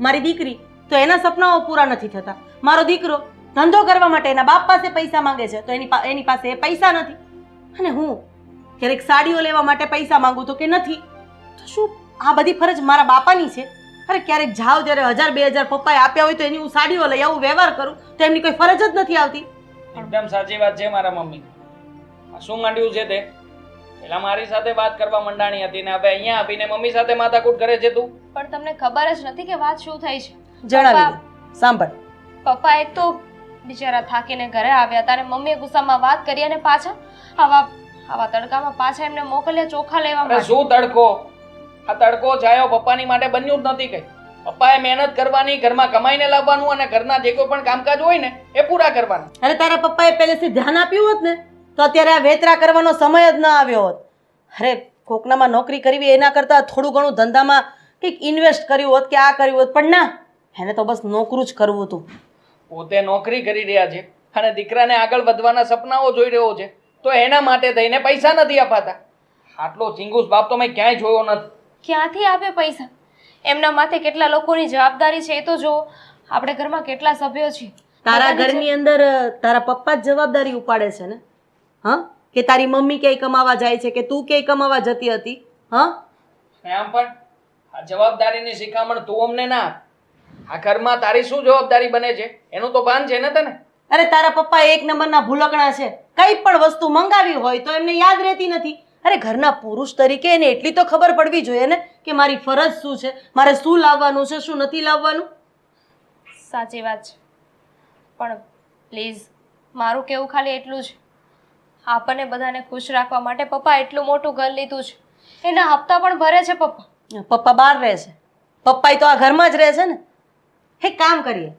મારી દીકરી તો એના સપનાઓ પૂરા નથી થતા, મારો દીકરો ધંધો કરવા માટે એના બાપ પાસે પૈસા માંગે છે તો એની પાસે એ પૈસા નથી, અને હું ક્યારેક સાડીઓ લેવા માટે પૈસા માંગુ તો કે નથી. તો શું આ બધી ફરજ મારા બાપાની છે? અરે ક્યારેક જાવ ત્યારે 1000-2000 પપ્પાએ આપ્યા હોય તો એની હું સાડીઓ લઈ આવું, વ્યવહાર કરું, તો એમની કોઈ ફરજ જ નથી આવતી. એકદમ સાચી વાત છે મારા મમ્મી. આ શું માંડ્યું છે તે? પેલા મારી સાથે વાત કરવા મંડાણી હતી ને હવે અહીંયા આવીને મમ્મી સાથે માથાકૂટ કરે છે તું. પણ તમને ખબર જ નથી કે વાત શું થઈ છે. જણાવી દે, સાંભળ. પપ્પા એક તો બિચારા થાકીને ઘરે આવ્યા હતા અને મમ્મીએ ગુસ્સામાં વાત કરી અને પાછા આવા તડકામાં પાછા એમને મોકલ્યા ચોખા લેવા અરે માટે. શું તડકો? આ તડકો છાયો પપ્પાની માટે બન્યું જ નથી કઈ. પપ્પાએ મહેનત કરવાની, ઘરમાં કમાઈને લાવવાનું અને ઘરના જે કોઈ પણ કામકાજ હોય ને એ પૂરા કરવાના. અરે તારા પપ્પાએ પહેલેથી ધ્યાન આપ્યું હોત ને તો અત્યારે આ વેતરા કરવાનો સમય જ ન આવ્યો હોત. અરે કોકનામાં નોકરી કરવી એના કરતાં થોડું ઘણું ધંધામાં કંઈક ઇન્વેસ્ટ કર્યું હોત કે આ કર્યું હોત, પણ ના, એને તો બસ નોકરું જ કરવું હતું. પોતે નોકરી કરી રહ્યા છે અને દીકરાને આગળ વધવાના સપનાઓ જોઈ રહ્યો છે, તો એના માટે થઈને પૈસા નથી અપાતા. આટલો ચિંગુસ બાપ તો મેં ક્યાંય જોયો નથી. ક્યાંથી આપે પૈસા? એમના માથે કેટલા લોકોની જવાબદારી છે એ તો જો. આપણે ઘરમાં કેટલા સભ્યો છીએ. તારા ઘરની અંદર તારા પપ્પા જ જવાબદારી ઉપાડે છે ને? હા, કે તારી મમ્મી ક્યાંય કમાવા જાય છે કે તું ક્યાંય કમાવા જતી હતી? હા, અને આમ પણ આ જવાબદારીની શિખામણ તું અમને ના આપ. આ ઘરમાં તારી શું જવાબદારી બને છે એનું તો ભાન છે ને તને? અરે તારા પપ્પા એક નંબરના ભૂલકણા છે. કઈ પણ વસ્તુ મંગાવી હોય તો એમને યાદ રહેતી નથી. અરે ઘરના પુરુષ તરીકે એને એટલી તો ખબર પડવી જોઈએ ને કે મારી ફરજ શું છે, મારે શું લાવવાનું છે, શું નથી લાવવાનું. સાચી વાત છે, પણ પ્લીઝ મારું કેવું ખાલી એટલું જ, આપણને બધાને ખુશ રાખવા માટે પપ્પા એટલું મોટું ઘર લીધું છે, એના હપ્તા પણ ભરે છે પપ્પા. પપ્પા બહાર રહે છે, પપ્પાય તો આ ઘરમાં જ રહે છે ને. એક કામ કરીએ,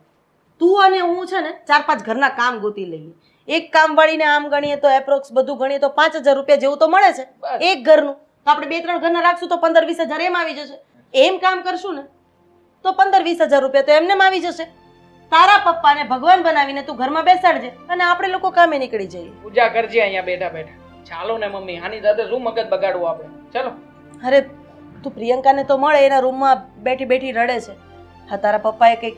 તું અને હું છે ને 4-5 ઘરના કામ ગોતી લઈએ. એક કામ વાળીને આમ ગણીએ તો એપ્રોક્સ બધું ગણીએ તો 5,000 રૂપિયા જેવું તો મળે છે એક ઘરનું. તો આપણે 2-3 ઘરના રાખશું તો 15-20 હજાર એમ આવી જશે. એમ કામ કરશું ને તો 15-20 હજાર રૂપિયા તો એમને આવી જશે. તારા પપ્પાને ભગવાન બનાવીને તું ઘરમાં બેસાડજે અને આપણે લોકો કામે નીકળી જઈએ. પૂજા કરજે અહીંયા બેઠા બેઠા. ચાલો ને મમ્મી, આની સાથે શું મગજ બગાડવું આપણે? ચલો. અરે તું પ્રિયંકાને તો મળે, એના રૂમમાં બેઠી બેઠી રડે છે. હા, તારા પપ્પાએ કંઈક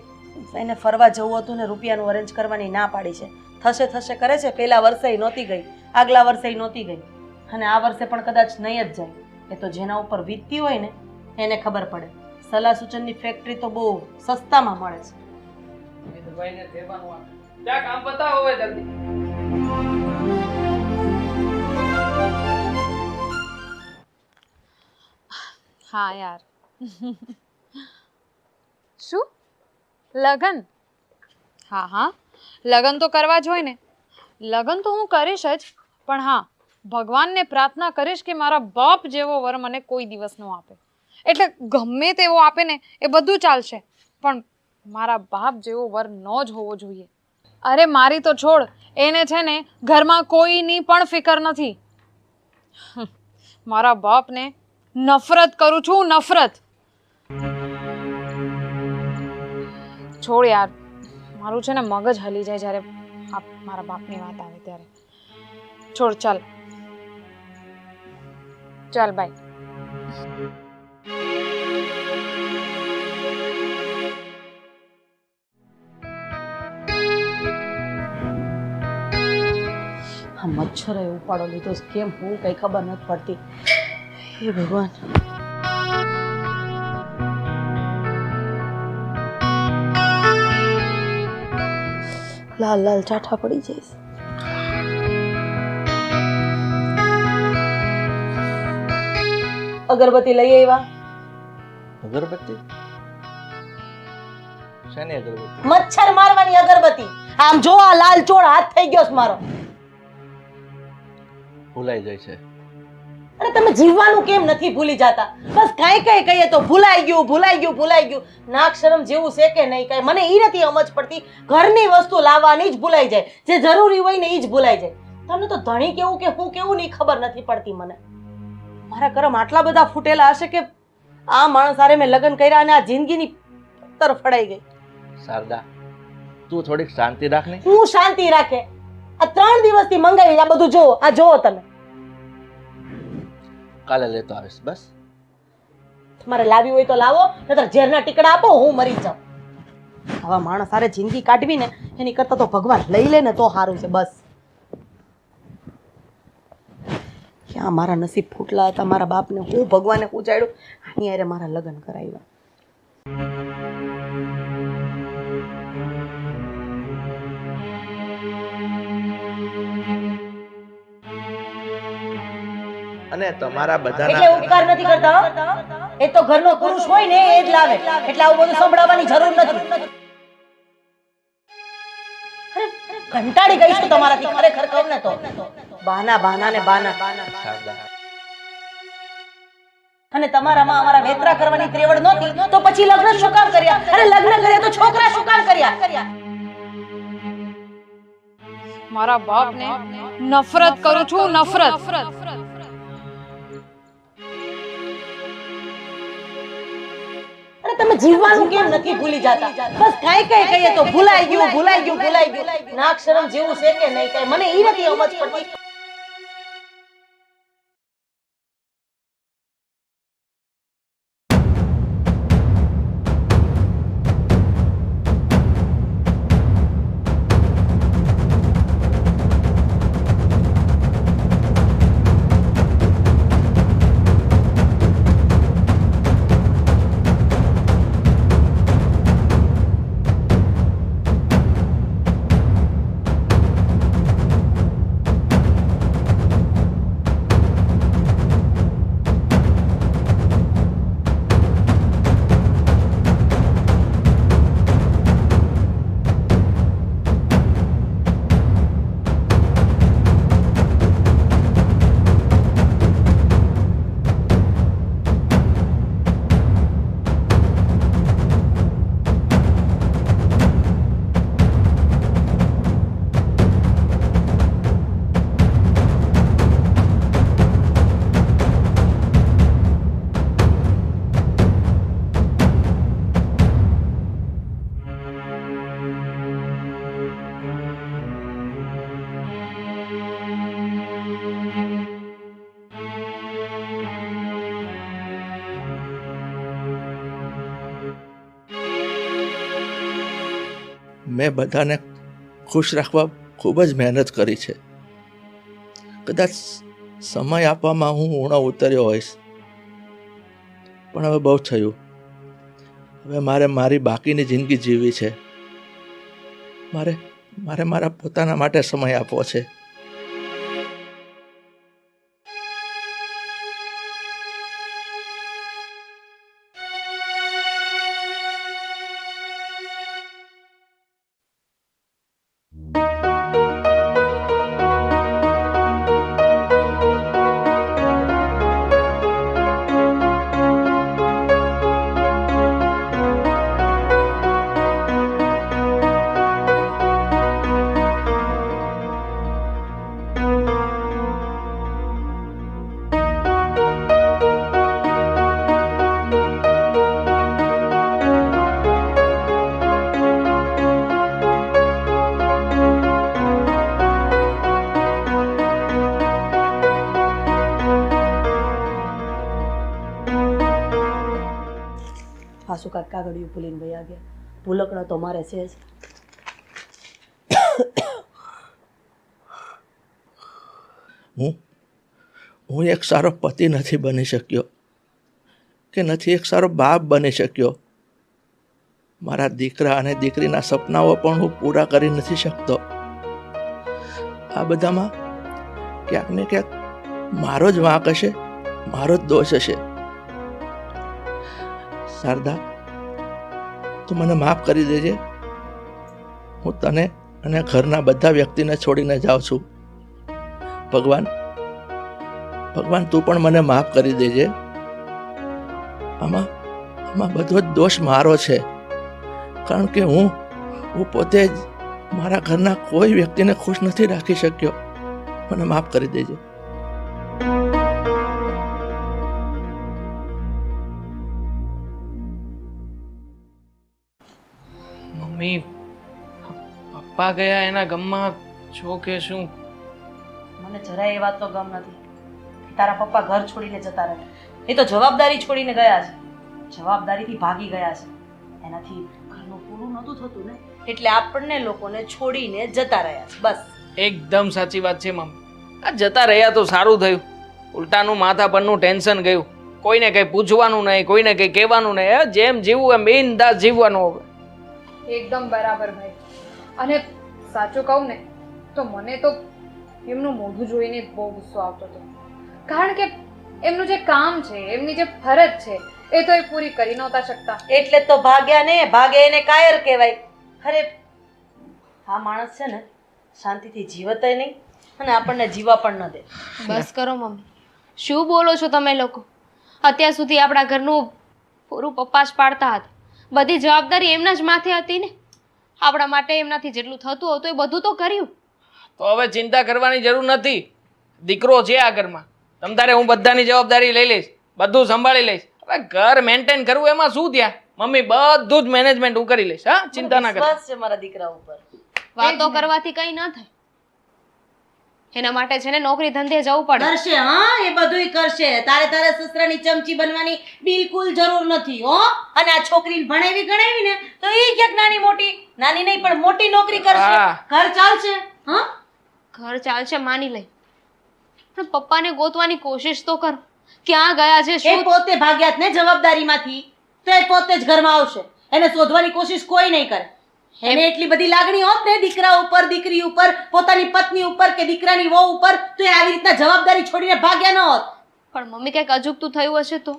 એને ફરવા જવું હતું ને રૂપિયાનું અરેન્જ કરવાની ના પાડી છે. થશે કરે છે. પહેલા વર્ષે નહોતી ગઈ, આગલા વર્ષે નહોતી ગઈ અને આ વર્ષે પણ કદાચ નહીં જ જાય. એ તો જેના ઉપર વીતતી હોય ને એને ખબર પડે. સલાહ સૂચનની ફેક્ટરી તો બહુ સસ્તામાં મળે છે. એ તો ભાઈને કહેવાનું આ. જા કામ પતાવો હવે જલ્દી. હા યાર. શું લગન? હા, લગન તો કરવા જ હોય ને. લગન તો હું કરીશ જ, પણ હા, ભગવાનને પ્રાર્થના કરીશ કે મારા બાપ જેવો વર મને કોઈ દિવસ ન આપે. એટલે ગમે તેવો આપે ને એ બધું ચાલશે, પણ મારા બાપ જેવો વર ન જ હોવો જોઈએ. અરે મારી તો છોડ, એને છે ને ઘરમાં કોઈની પણ ફિકર નથી. મારા બાપને નફરત કરું છું, નફરત. છોડ યાર, મારું છે ને મગજ હલી જાય જ્યારે મારા બાપની વાત આવે ત્યારે. છોડ, ચાલ ચાલ, બાય. આ મચ્છરે ઉપાડો લીધો છે. કેમ હું કઈ ખબર નથી પડતી. હે ભગવાન. લાલ લાલ ચાઠા પડી જઈશ. અગરબત્તી લઈ આવ્યા? અગરબત્તી? શેની અગરબત્તી? મચ્છર મારવાની અગરબત્તી. આમ જો આ લાલ ચોળ હાથ થઈ ગયો છે મારો. ભૂલાઈ જાય છે. અરે તમે જીવવાનું કેમ નથી ભૂલી જતા? બસ કાંઈ કહીએ તો ભૂલાઈ ગયું. નાક શરમ જેવું છે કે નહીં કાંઈ? મને એ નથી સમજ પડતી. ઘરની વસ્તુ લાવવાની જ ભૂલાઈ જાય, જે જરૂરી હોય ને એ જ ભૂલાઈ જાય. તમને તો ધણી કેવું કે હું કેવું નહીં ખબર નથી પડતી મને. મારા કરમ આટલા બધા ફૂટેલા હશે કે આ માણસ હારે મેં લગ્ન કર્યા અને આ જિંદગીની પત્તર ફડાઈ ગઈ. શારદા, તું થોડીક શાંતિ રાખ ને. હું શાંતિ રાખે? આ 3 દિવસથી મંગાવી આ બધું જોવો. આ જોવો તમે. કાલે લેતો આવીશ. બસ તમારે લાવી હોય તો લાવો, નહીતર ઝેરના ટીકડા આપો, હું મરી જાઉં. આવા માણસ હારે જિંદગી કાઢવી ને એની કરતા તો ભગવાન લઈ લે ને તો સારું છે. બસ ક્યાં મારા નસીબ ફૂટલા હતા. મારા બાપને હું ભગવાને પૂજાડ્યું, આની હારે મારા લગ્ન કરાવ્યા. અને તમારા એટલે બધાના ઉપકાર નથી કરતા. એ તો ઘરનો પુરુષ હોય ને એ જ લાવે, એટલે આવું બધું સંભળાવવાની જરૂર નથી. કંટાળી ગઈ છું તમારાથી ખરેખર કહું ને તો. બહાના ને બહાના. શારદા, અને તમારામાં અમારા વેતરા કરવાની ત્રેવડ નહોતી તો પછી લગ્ન શું કામ કર્યા? અરે લગ્ન કર્યા તો છોકરા શું કામ કર્યા? મારા બાપને નફરત કરું છું, નફરત. અરે તમે જીવવાનું કેમ નથી ભૂલી જતા? બસ કાંઈ કહીએ તો ભૂલાઈ ગયું. નાક શરમ જેવું છે કે નહીં કાંઈ? મને ઈ નથી સમજ પડતી. મેં બધાને ખુશ રાખવા ખૂબ જ મહેનત કરી છે. કદાચ સમય આપવામાં હું ઊણો ઉતર્યો હોઈશ, પણ હવે બહુ થયું. હવે મારે મારી બાકીની જિંદગી જીવવી છે. મારે મારા પોતાના માટે સમય આપવો છે. હાસુ કાંઈક કાગળિયું ભૂલીને વયા ગયા. ભૂલકણા તો મારે છે જ. હું એક સારો પતિ નથી બની શક્યો, કે નથી એક સારો બાપ બની શક્યો. મારા દીકરા અને દીકરીના સપનાઓ પણ હું પૂરા કરી નથી શકતો. આ બધામાં ક્યાંક ને ક્યાંક મારો જ વાંક હશે, મારો જ દોષ હશે. શારદા, તું મને માફ કરી દેજે. હું તને અને ઘરના બધા વ્યક્તિને છોડીને જાઉં છું. ભગવાન, તું પણ મને માફ કરી દેજે. આમાં બધો જ દોષ મારો છે, કારણ કે હું પોતે જ મારા ઘરના કોઈ વ્યક્તિને ખુશ નથી રાખી શક્યો. મને માફ કરી દેજે. મમ્મી, પપ્પા ગયા એના ગમમાં છો કે શું? મને જરાય એ વાતનો ગમ નથી. તારા પપ્પા ઘર છોડીને જતા રહ્યા. એ તો જવાબદારી છોડીને ગયા છે, જવાબદારીથી ભાગી ગયા છે. એનાથી ઘરનું પૂરું નહોતું થતું ને, એટલે આપણને લોકોને છોડીને જતા રહ્યા છે. બસ એકદમ સાચી વાત છે મમ્મી. આ જતા રહ્યા તો સારું થયું. ઉલટાનું માથા પરનું ટેન્શન ગયું. કોઈને કંઈ પૂછવાનું નહીં, કોઈને કંઈ કહેવાનું નહીં. જેમ જીવવું એમ બિંદાસ જીવવાનું. હવે એકદમ બરાબર ભાઈ. અને સાચું કહું ને તો મને તો એમનું મોઢું જોઈને બહુ ગુસ્સો આવતો હતો, કારણ કે એમનું જે કામ છે, એમની જે ફરજ છે, એ તો એ પૂરી કરી નહોતા શકતા. એટલે તો ભાગ્યા ને, ભાગે એને કાયર કહેવાય. અરે આ માણસ છે ને શાંતિથી જીવતય નહીં અને આપણને જીવવા પણ ન દે. બસ કરો મમ્મી, શું બોલો છો તમે લોકો? અત્યાર સુધી આપણા ઘરનું પૂરું પપ્પા જ પાડતા હતા. બધી જવાબદારી એમના જ માથે હતી ને. આપણા માટે એમનાથી જેટલું થતું હતું એ બધું તો કર્યું. તો હવે ચિંતા કરવાની જરૂર નથી. દીકરો છે આ ઘરમાં. તમ તારે હું બધાની જવાબદારી લઈ લઈશ, બધું સંભાળી લઈશ. હવે ઘર મેન્ટેન કરવું એમાં શું થયા મમ્મી? બધું જ મેનેજમેન્ટ હું કરી લઈશ. હા, ચિંતા ના કર. વિશ્વાસ છે મારા દીકરા ઉપર. વાતો કરવાથી કંઈ ન થાય. એના માટે છે ને નોકરી ધંધે જવું પડે. કરશે, હા, એ બધુંય કરશે. તારે સસરાની ચમચી બનવાની બિલકુલ જરૂર નથી હો. અને આ છોકરીને ભણાવી ગણાવી ને તો એ ક્યાંક નાની નહીં પણ મોટી નોકરી કરશે. હા. ઘર ચાલશે. હા, ઘર ચાલશે માની લઈ, પણ પપ્પાને ગોતવાની કોશિશ તો કરો. ક્યાં ગયા છે? એ શું પોતે ભાગ્યા જ ને જવાબદારીમાંથી, તો એ પોતે જ ઘરમાં આવશે. એને શોધવાની કોશિશ કોઈ નહીં કરે. એને એટલી બધી લાગણી હોત ને દીકરા ઉપર, દીકરી ઉપર, પોતાની પત્ની ઉપર કે દીકરાની વહુ ઉપર, તો એ આવી રીતના જવાબદારી છોડીને ભાગ્યા ન હોત. પણ મમ્મી કંઈક અજુગતું થયું હશે તો?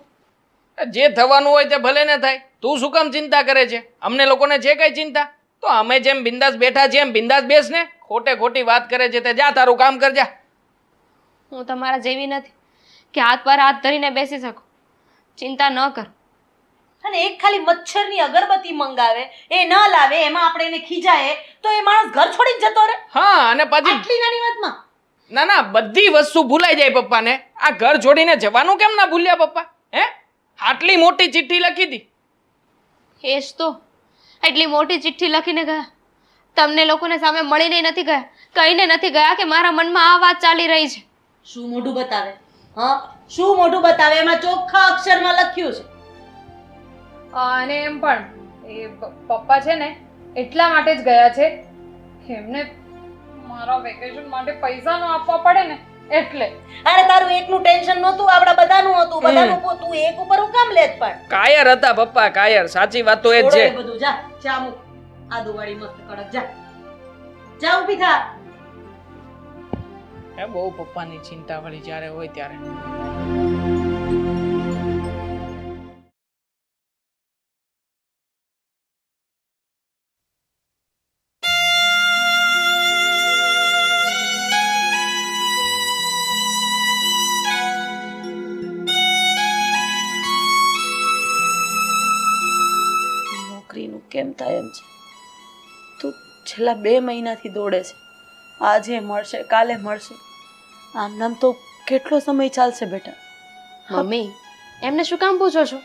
જે થવાનું હોય તે ભલે ને થાય. તું શું કામ ચિંતા કરે છે? અમને લોકોને છે કઈ ચિંતા? તો અમે જેમ બિંદાસ બેઠા છીએ એમ બિંદાસ બેસ ને. ખોટી વાત કરે છે તે જા, તારું કામ કરજા. હું તમારા જેવી નથી કે હાથ પર હાથ ધરીને બેસી શકું. ચિંતા ન કર. અને એક ખાલી મચ્છરની અગરબત્તી મંગાવે, એ ન લાવે, એમાં આપણે એને ખીજાય તો એ માણસ ઘર છોડીને જતો રહે. હા, અને પછી આટલી નાની વાતમાં ના બધી વસ્તુ ભૂલાઈ જાય પપ્પાને. આ ઘર છોડીને જવાનું કેમ ના ભૂલ્યા પપ્પા? હે, આટલી મોટી ચિઠ્ઠી લખી હતી. એ જ તો, એટલી મોટી ચિઠ્ઠી લખીને ગયા. તમને લોકોને સામે મળીને નથી ગયા, કહીને નથી ગયા કે મારા મનમાં આ વાત ચાલી રહી છે. શું મોઢું બતાવે? હા, શું મોઢું બતાવે? એમાં ચોખ્ખા અક્ષરમાં લખ્યું છે. અને એમ પણ એ પપ્પા છે ને, એ એટલા માટે જ ગયા છે કે એમને મારા વેકેશન માટે પૈસા ન આપવા પડે ને એટલે. અરે તારું એકનું ટેન્શન નહોતું, આપણા બધાનું હતું. બધાનું તું એક ઉપર હું કામ લેત પણ? કાયર હતા પપ્પા, કાયર. સાચી વાત તો એ જ છોડો છે. એ બધું, જા ચા મૂક. આદુવાળી મસ્ત કડક, જા જા ઊભી થા. એ બહુ પપ્પાની ચિંતા વાળી જ્યારે હોય ત્યારે. નોકરીનું કેમ થાય એમ છે? તું છેલ્લા 2 મહિનાથી દોડે છે. આજે મળશે, કાલે મળશે. આમ નામ તો કેટલો સમય ચાલશે બેટા? મમ્મી એમને શું કામ પૂછો છો?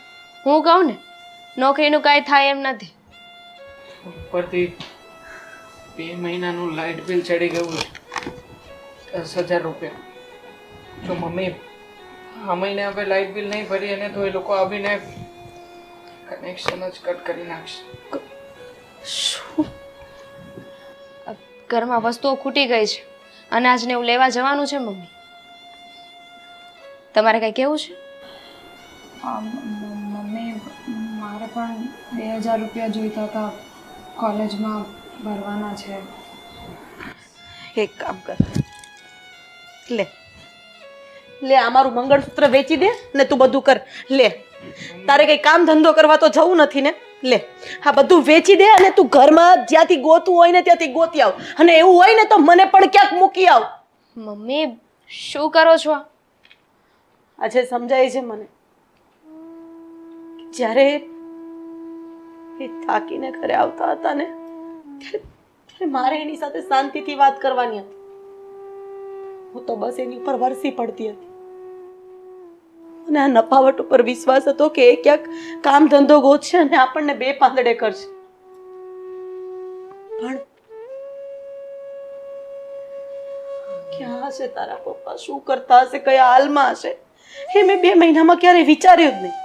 હું કહું ને, નોકરીનું કાંઈ થાય એમ નથી. ઉપરથી 2 મહિનાનું લાઇટ બિલ ચડી ગયું છે, 10,000 રૂપિયા. જો મમ્મી આ મહિને હવે લાઇટ બિલ નહીં ભરીએ ને તો એ લોકો આવીને કનેક્શન જ કટ કરી નાખશે. શું? ઘરમાં વસ્તુઓ ખૂટી ગઈ છે, અનાજને એવું લેવા જવાનું છે મમ્મી. તમારે કઈ કેવું છે? મમ્મી મારે પણ 2,000 રૂપિયા જોઈતા હતા, કોલેજમાં ભરવાના છે. એક કામ કર, લે લે આ મારું મંગળસૂત્ર વેચી દે ને તું બધું કર. લે, તારે કઈ કામ ધંધો કરવા તો જવું નથી ને? લે આ બધું વેચી દે અને તું ઘરમાં જ્યાંથી ગોતું હોય ને ત્યાંથી ગોતી આવ, અને એવું હોય ને તો મને પણ ક્યાંક મૂકી આવ. મમ્મી શું કરો છો? આજે સમજાય છે મને, જ્યારે એ થાકીને ઘરે આવતા હતા ને ત્યારે મારે એની સાથે શાંતિથી વાત કરવાની હતી. હું તો બસ એની ઉપર વરસી પડતી હતી અને આ નફાવટ ઉપર વિશ્વાસ હતો કે એ ક્યાંક કામ ધંધો ગોતશે અને આપણને 2 પાંદડે કરશે. પણ ક્યાં હશે તારા પપ્પા? શું કરતા હશે? કયા હાલમાં હશે? એ મેં 2 મહિનામાં ક્યારે વિચાર્યું જ નહીં.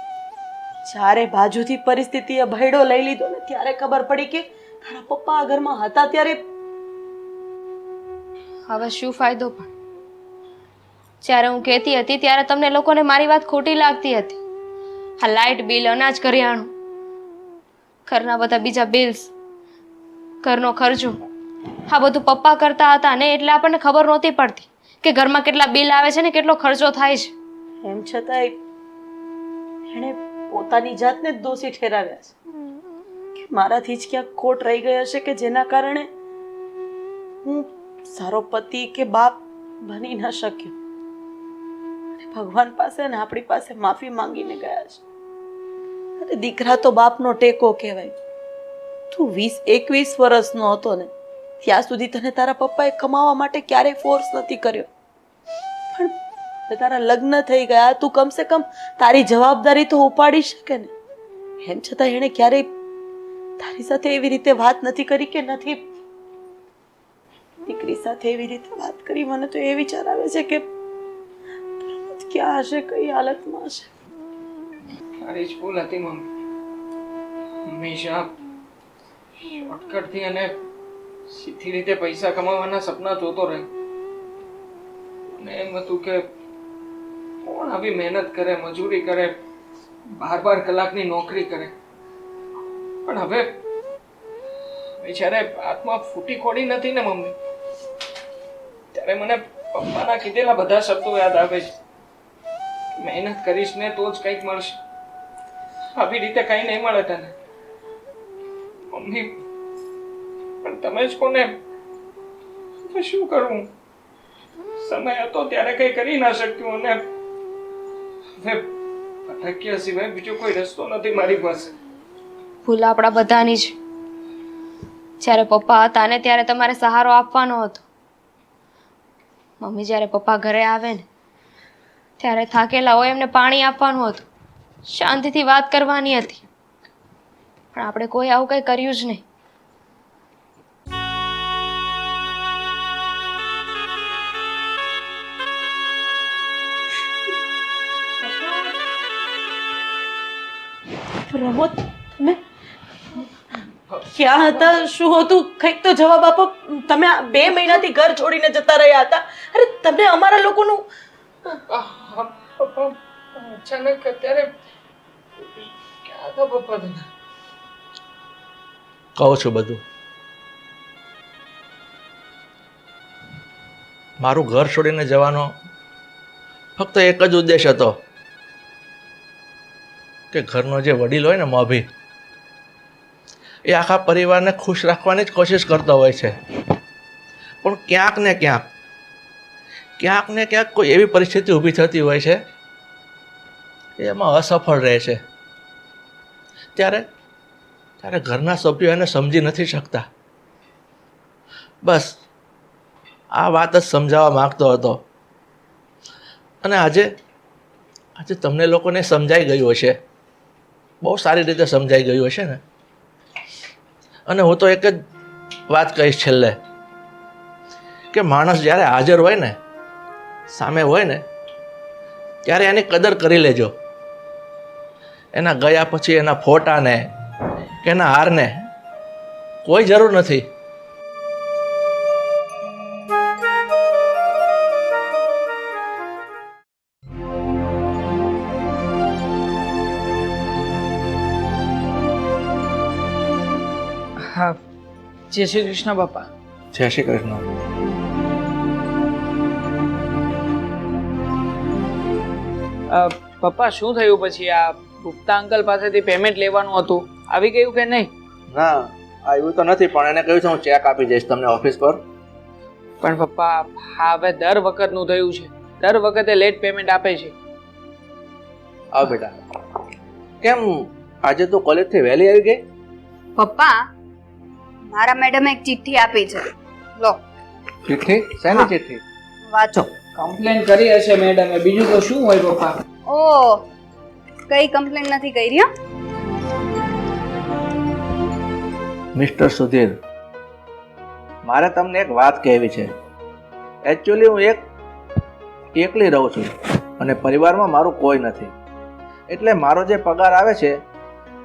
જ્યારે બાજુથી પરિસ્થિતિએ ભયડો લઈ લીધો ને ત્યારે ખબર પડી કે તારા પપ્પા આ ઘરમાં હતા ત્યારે. હવે શું ફાયદો? પણ જ્યારે હું કહેતી હતી ત્યારે તમને લોકોને મારી વાત ખોટી લાગતી હતી. આ લાઇટ બિલ, અનાજ કરિયાણું, ઘરના બધા બીજા બિલ્સ, ઘરનો ખર્ચો, આ બધું પપ્પા કરતા હતા ને એટલે આપણને ખબર નહોતી પડતી કે ઘરમાં કેટલા બિલ આવે છે ને કેટલો ખર્ચો થાય છે. એમ છતાંય એણે પોતાની જાતને જ દોષી ઠેરાવ્યા છે કે મારાથી જ ક્યાંક ખોટ રહી ગઈ હશે કે જેના કારણે હું સારો પતિ કે બાપ બની ન શક્યો. ભગવાન પાસે ને આપણી પાસે માફી માંગીને ગયા છે. અરે દીકરા તો બાપનો ટેકો કહેવાય. તું 20-21 વર્ષનો હતો ને ત્યાં સુધી તને તારા પપ્પાએ કમાવા માટે ક્યારેય ફોર્સ નથી કર્યો. પણ તારા લગ્ન થઈ ગયા, તું કમસે કમ તારી જવાબદારી તો ઉપાડી શકે ને. એમ છતાં એણે ક્યારેય તારી સાથે એવી રીતે વાત નથી કરી કે નથી દીકરી સાથે એવી રીતે વાત કરી. મને તો એ વિચાર આવે છે કે ક્યાં હશે, કઈ હાલતમાં હશે. મારી જ ભૂલ હતી મમ્મી. હંમેશા શોર્ટકટથી અને સીધી રીતે પૈસા કમાવાના સપના જોતો રહ્યો. અને એમ હતું કે કોણ આવી મહેનત કરે, મજૂરી કરે, 12 કલાકની નોકરી કરે. પણ હવે જ્યારે હાથમાં ફૂટી ખોડી નથી ને મમ્મી, ત્યારે મને પપ્પાના કીધેલા બધા શબ્દો યાદ આવે છે. મહેનત કરીશ ને તો જ કંઈક મળશે, આવી રીતે કંઈ નહીં મળે તને. મમ્મી પણ તમે જ કોને, શું કરું? સમય હતો ત્યારે કંઈ કરી ના શક્યું અને હવે ભટક્યા સિવાય બીજો કોઈ રસ્તો નથી મારી પાસે. ભૂલ આપણા બધાની છે. જ્યારે પપ્પા હતા ને ત્યારે તમારે સહારો આપવાનો હતો. મમ્મી જ્યારે પપ્પા ઘરે આવે ને ત્યારે થાકેલા હોય એમને પાણી આપવાનું હતું, શાંતિથી વાત કરવાની હતી. પણ આપણે કોઈ આવું કંઈ કર્યું જ નહીં. પ્રમોદ, તમે ક્યાં હતા, શું હતું, કંઈક તો જવાબ આપો. તમે આ 2 મહિનાથી ઘર છોડીને જતા રહ્યા હતા. અરે તમને અમારા લોકોનું પપ્પા અચાનક અત્યારે ક્યાં હતા પપ્પા તમે? કહું છું બધું. મારું ઘર છોડીને જવાનો ફક્ત એક જ ઉદ્દેશ હતો કે ઘરનો જે વડીલ હોય ને મોભી, એ આખા પરિવારને ખુશ રાખવાની જ કોશિશ કરતો હોય છે, પણ ક્યાંક ને ક્યાંક કોઈ એવી પરિસ્થિતિ ઊભી થતી હોય છે એમાં અસફળ રહે છે. ત્યારે ઘરના સભ્યો એને સમજી નથી શકતા. બસ આ વાત જ સમજાવવા માંગતો હતો, અને આજે તમને લોકોને સમજાઈ ગયું હશે, બહુ સારી રીતે સમજાઈ ગયું હશે ને. અને હું તો એક જ વાત કહીશ છેલ્લે, કે માણસ જ્યારે હાજર હોય ને, સામે હોય ને, ત્યારે એની કદર કરી લેજો. એના ગયા પછી એના ફોટાને કે એના હારને કોઈ જરૂર નથી. હા, જય શ્રી કૃષ્ણ પપ્પા. જય શ્રી કૃષ્ણ. પપ્પા શું થયું પછી? આ ગુપ્તા અંકલ પાસેથી પેમેન્ટ લેવાનું હતું, આવી ગયું કે નહીં? ના, આવ્યું તો નથી, પણ એને કહ્યું છે હું ચેક આપી જઈશ તમને ઓફિસ પર. પણ પપ્પા હા, હવે દર વખતનું થયું છે, દર વખતે લેટ પેમેન્ટ આપે છે. આવ બેટા. કેમ આજે તો કોલેજથી વહેલી આવી ગઈ? પપ્પા મારા મેડમે એક ચિઠ્ઠી આપી છે, લો ચિઠ્ઠી? શેની ચિઠ્ઠી? વાંચો. કમ્પ્લેન કરી હશે મેડમે, બીજું તો શું હોય પપ્પા? ઓ કઈ કમ્પ્લેન નથી કરી. મિસ્ટર સુધીર, મારે તમને એક વાત કહેવી છે. એકચ્યુઅલી હું એકલી રહું છું અને પરિવારમાં મારું કોઈ નથી, એટલે મારો જે પગાર આવે છે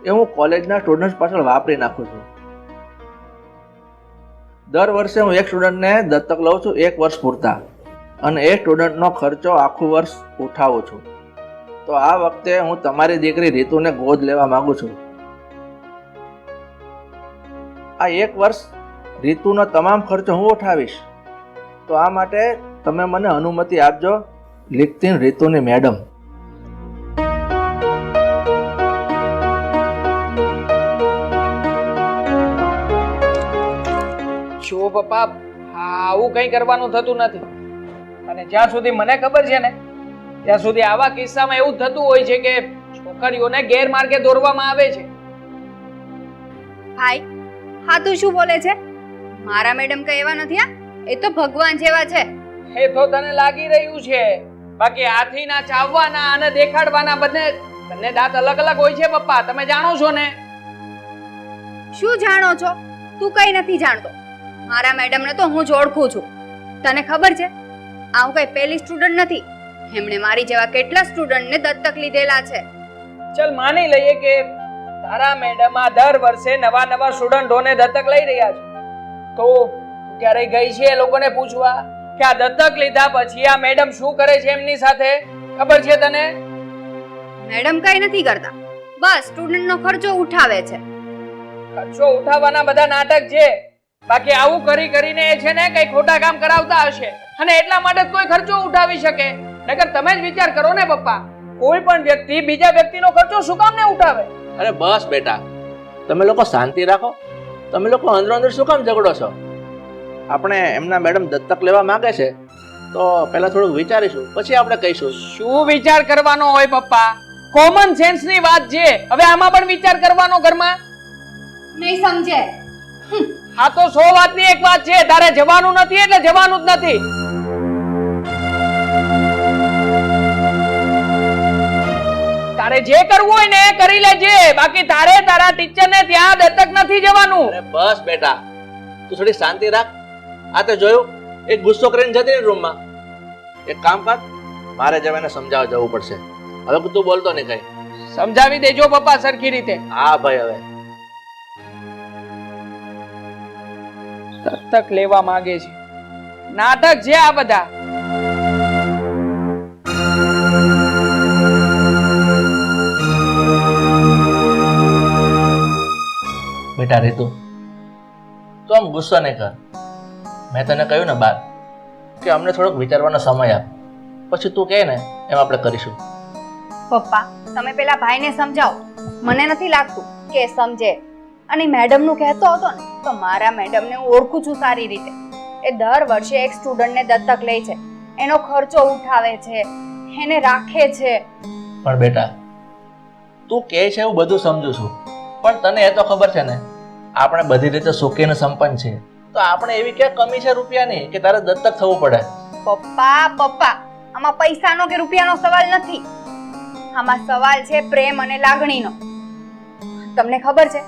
એ હું કોલેજના સ્ટુડન્ટ્સ પાછળ વાપરી નાખું છું. દર વર્ષે હું એક સ્ટુડન્ટને દત્તક લઉં છું 1 વર્ષ પૂરતા, અને એ સ્ટુડન્ટનો ખર્ચો આખું વર્ષ ઉઠાવું છું. તો આ વખતે હું તમારી દીકરી રીતુને ગોદ લેવા માંગુ છું. આ 1 વર્ષ રીતુનો તમામ ખર્ચો હું ઉઠાવીશ. તો આ માટે તમે મને અનુમતિ આપજો, લિખતીન રીતુની મેડમ. જુઓ પપ્પા, આવું કંઈ કરવાનું થતું નથી, અને જ્યાં સુધી મને ખબર છે ને ત્યાં સુધી આવા કિસ્સામાં એવું થતું હોય છે કે છોકરીઓને ગેરમાર્ગે દોરવામાં આવે છે. ભાઈ હા તું શું બોલે છે? મારા મેડમ કઈ એવા નથી. એ તો ભગવાન જેવા છે. એ તો તને લાગી રહ્યું છે, બાકી હાથીના ચાવવાના અને દેખાડવાના બંને દાંત અલગ અલગ હોય છે પપ્પા, તમે જાણો છો ને? શું જાણો છો? તું કઈ નથી જાણતો. મારા મેડમને તો હું જ ઓળખું છું. તને ખબર છે આ હું કઈ પહેલી સ્ટુડન્ટ નથી, એમણે મારી જેવા કેટલા સ્ટુડન્ટને દત્તક લીધેલા છે. ચલ માની લઈએ કે તારા મેડમ આ દર વર્ષે નવા સ્ટુડન્ટોને દત્તક લઈ રહ્યા છે, તો ક્યારે ગઈ છે એ લોકોને પૂછવા કે આ દત્તક લીધા પછી આ મેડમ શું કરે છે એમની સાથે? ખબર છે તને? મેડમ કઈ નથી કરતા, બસ સ્ટુડન્ટનો ખર્ચો ઉઠાવે છે. ખર્ચો ઉઠાવવાના બધા નાટક છે, બાકી આવું કરીને એ છે ને કઈ ખોટા કામ કરાવતા હશે, અને એટલા માટે જ કોઈ ખર્ચો ઉઠાવી શકે. નકર તમે જ વિચાર કરો ને પપ્પા, કોઈ પણ વ્યક્તિ બીજા વ્યક્તિનો ખર્ચો શું કામ ને ઉઠાવે? અરે બસ બેટા, તમે લોકો શાંતિ રાખો. તમે લોકો અંદર શું કામ ઝઘડો છો? આપણે એમના મેડમ દત્તક લેવા માંગે છે તો પહેલા થોડુંક વિચારીશું, પછી આપણે કહીશું. શું વિચાર કરવાનો હોય પપ્પા? કોમન સેન્સ ની વાત છે, હવે આમાં પણ વિચાર કરવાનો ઘરમાં? નહીં સમજે. આ તો 100 વાતની એક વાત છે, તારે જવાનું નથી એટલે જવાનું જ નથી. તારે જે કરવું હોય ને એ કરી લેજે, બાકી તારે તારા ટીચર ને ત્યાં દત્તક નથી જવાનું. અરે બસ બેટા, તું થોડી શાંતિ રાખ. આ તો જોયું, એક ગુસ્સો કરીને જતી રહી રૂમમાં. એક કામ કર, મારે જવાને સમજાવવા જવું પડશે. હવે તું બોલતો નહીં કઈ. સમજાવી દેજો પપ્પા સરખી રીતે. હા ભાઈ, હવે દત્તક લેવા માંગે છે. નાટક છે આ બધા. બેટા રીતુ, તું આમ ગુસ્સો નહીં કર. મેં તને કહ્યું ને બાર કે અમને થોડોક વિચારવાનો સમય આપ, પછી તું કહે ને એમ આપણે કરીશું. પપ્પા તમે પેલા ભાઈને સમજાવો. મને નથી લાગતું કે એ સમજે. અને મેડમનું કહેતો હતો ને, તો મારા મેડમને હું ઓળખું છું સારી રીતે. એ દર વર્ષે એક સ્ટુડન્ટને દત્તક લે છે, એનો ખર્ચો ઉઠાવે છે, એને રાખે છે. પણ બેટા તું કહે છે એવું બધું સમજુ છું, પણ તને એ તો ખબર છે ને આપણે બધી રીતે સુખી અને સંપન્ન છીએ, તો આપણે એવી ક્યાં કમી છે રૂપિયાની કે તારે દત્તક થવું પડે? પપ્પા આમાં પૈસાનો કે રૂપિયાનો સવાલ નથી. આમાં સવાલ છે પ્રેમ અને લાગણીનો. તમને ખબર છે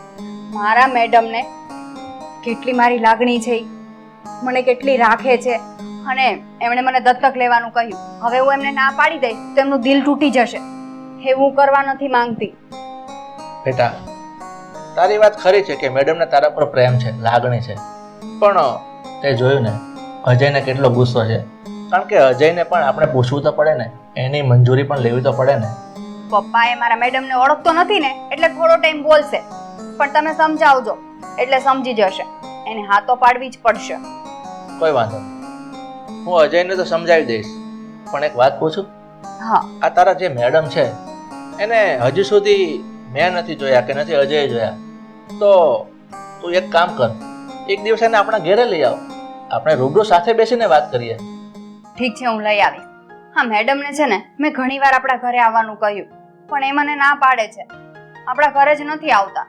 મારા મેડમને કેટલી મારી લાગણી છે, મને કેટલી રાખે છે, અને એમણે મને દત્તક લેવાનું કહ્યું. હવે હું એમને ના પાડી દઈશ તો એમનું દિલ તૂટી જશે. એવું કરવા નથી માંગતી. બેટા તારી વાત ખરી છે કે મેડમને તારા પર પ્રેમ છે, લાગણી છે, પણ તે જોયું ને અજયને કેટલો ગુસ્સો છે. કારણ કે અજયને પણ આપણે પૂછવું તો પડે ને, એની મંજૂરી પણ લેવી તો પડે ને. પપ્પા એ મારા મેડમને ઓળખતો નથી ને એટલે થોડો ટાઈમ બોલશે, પણ તમે સમજાવજો એટલે સમજી જશે. એને હા તો પાડવી જ પડશે. કોઈ વાંધો નહીં, હું અજયને તો સમજાવી દઈશ. પણ એક વાત પૂછું? હા. આ તારા જે મેડમ છે એને હજુ સુધી મેં નથી જોયા કે નથી અજય જોયા, તો તું એક કામ કર, એક દિવસ એને આપણા ઘરે લઈ આવ, આપણે રૂબરૂ સાથે બેસીને વાત કરીએ. ઠીક છે, હું લઈ આવીશ. હા, મેડમને છે ને મેં ઘણી વાર આપણા ઘરે આવવાનું કહ્યું, પણ એ મને ના પાડે છે. આપણા ઘરે જ નથી આવતા.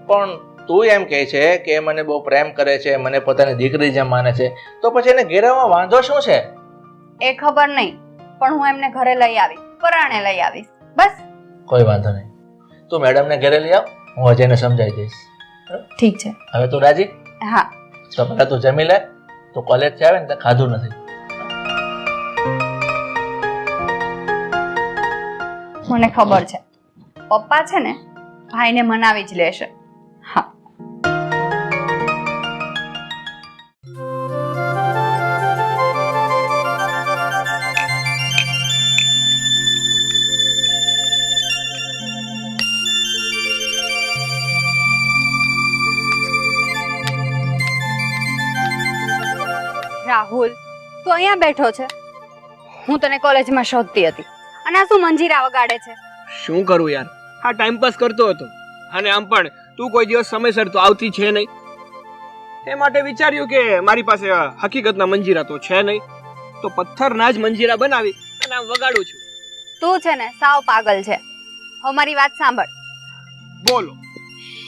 પણ તું એમ કહે છે કે એ મને બહુ પ્રેમ કરે છે, મને પોતાની દીકરી જેમ માને છે, તો પછી એને ઘેરામાં વાંધો શું છે? એ ખબર નહીં, પણ હું એમને ઘરે લઈ આવીશ, પરાણે લઈ આવીશ. બસ. કોઈ વાંધો નહીં, તું મેડમને ઘરે લઈ આવ, હું અજયને સમજાવી દઈશ. ઠીક છે. હવે તું રાજી? હા. તો પહેલા તું જમી લે, તું કોલેજથી આવે ને તો ખાધું નથી. મને ખબર છે પપ્પા છે ને ભાઈને મનાવી જ લેશે. હા. રાહુલ તું અહીંયા બેઠો છે, હું તને કોલેજમાં શોધતી હતી, અને આ શું મંજીરા વગાડે છે? શું કરું યાર, આ ટાઈમ પાસ કરતો હતો, અને આમ પણ તું કોઈ દિવસ સમયસર તો આવતી છે નહીં, એ માટે વિચાર્યું કે મારી પાસે હકીકતના મંજીરા તો છે નહીં, તો પથ્થરના જ મંજીરા બનાવી અને આમ વગાડું છું. તું છે ને સાવ પાગલ છે. હવે મારી વાત સાંભળ. બોલો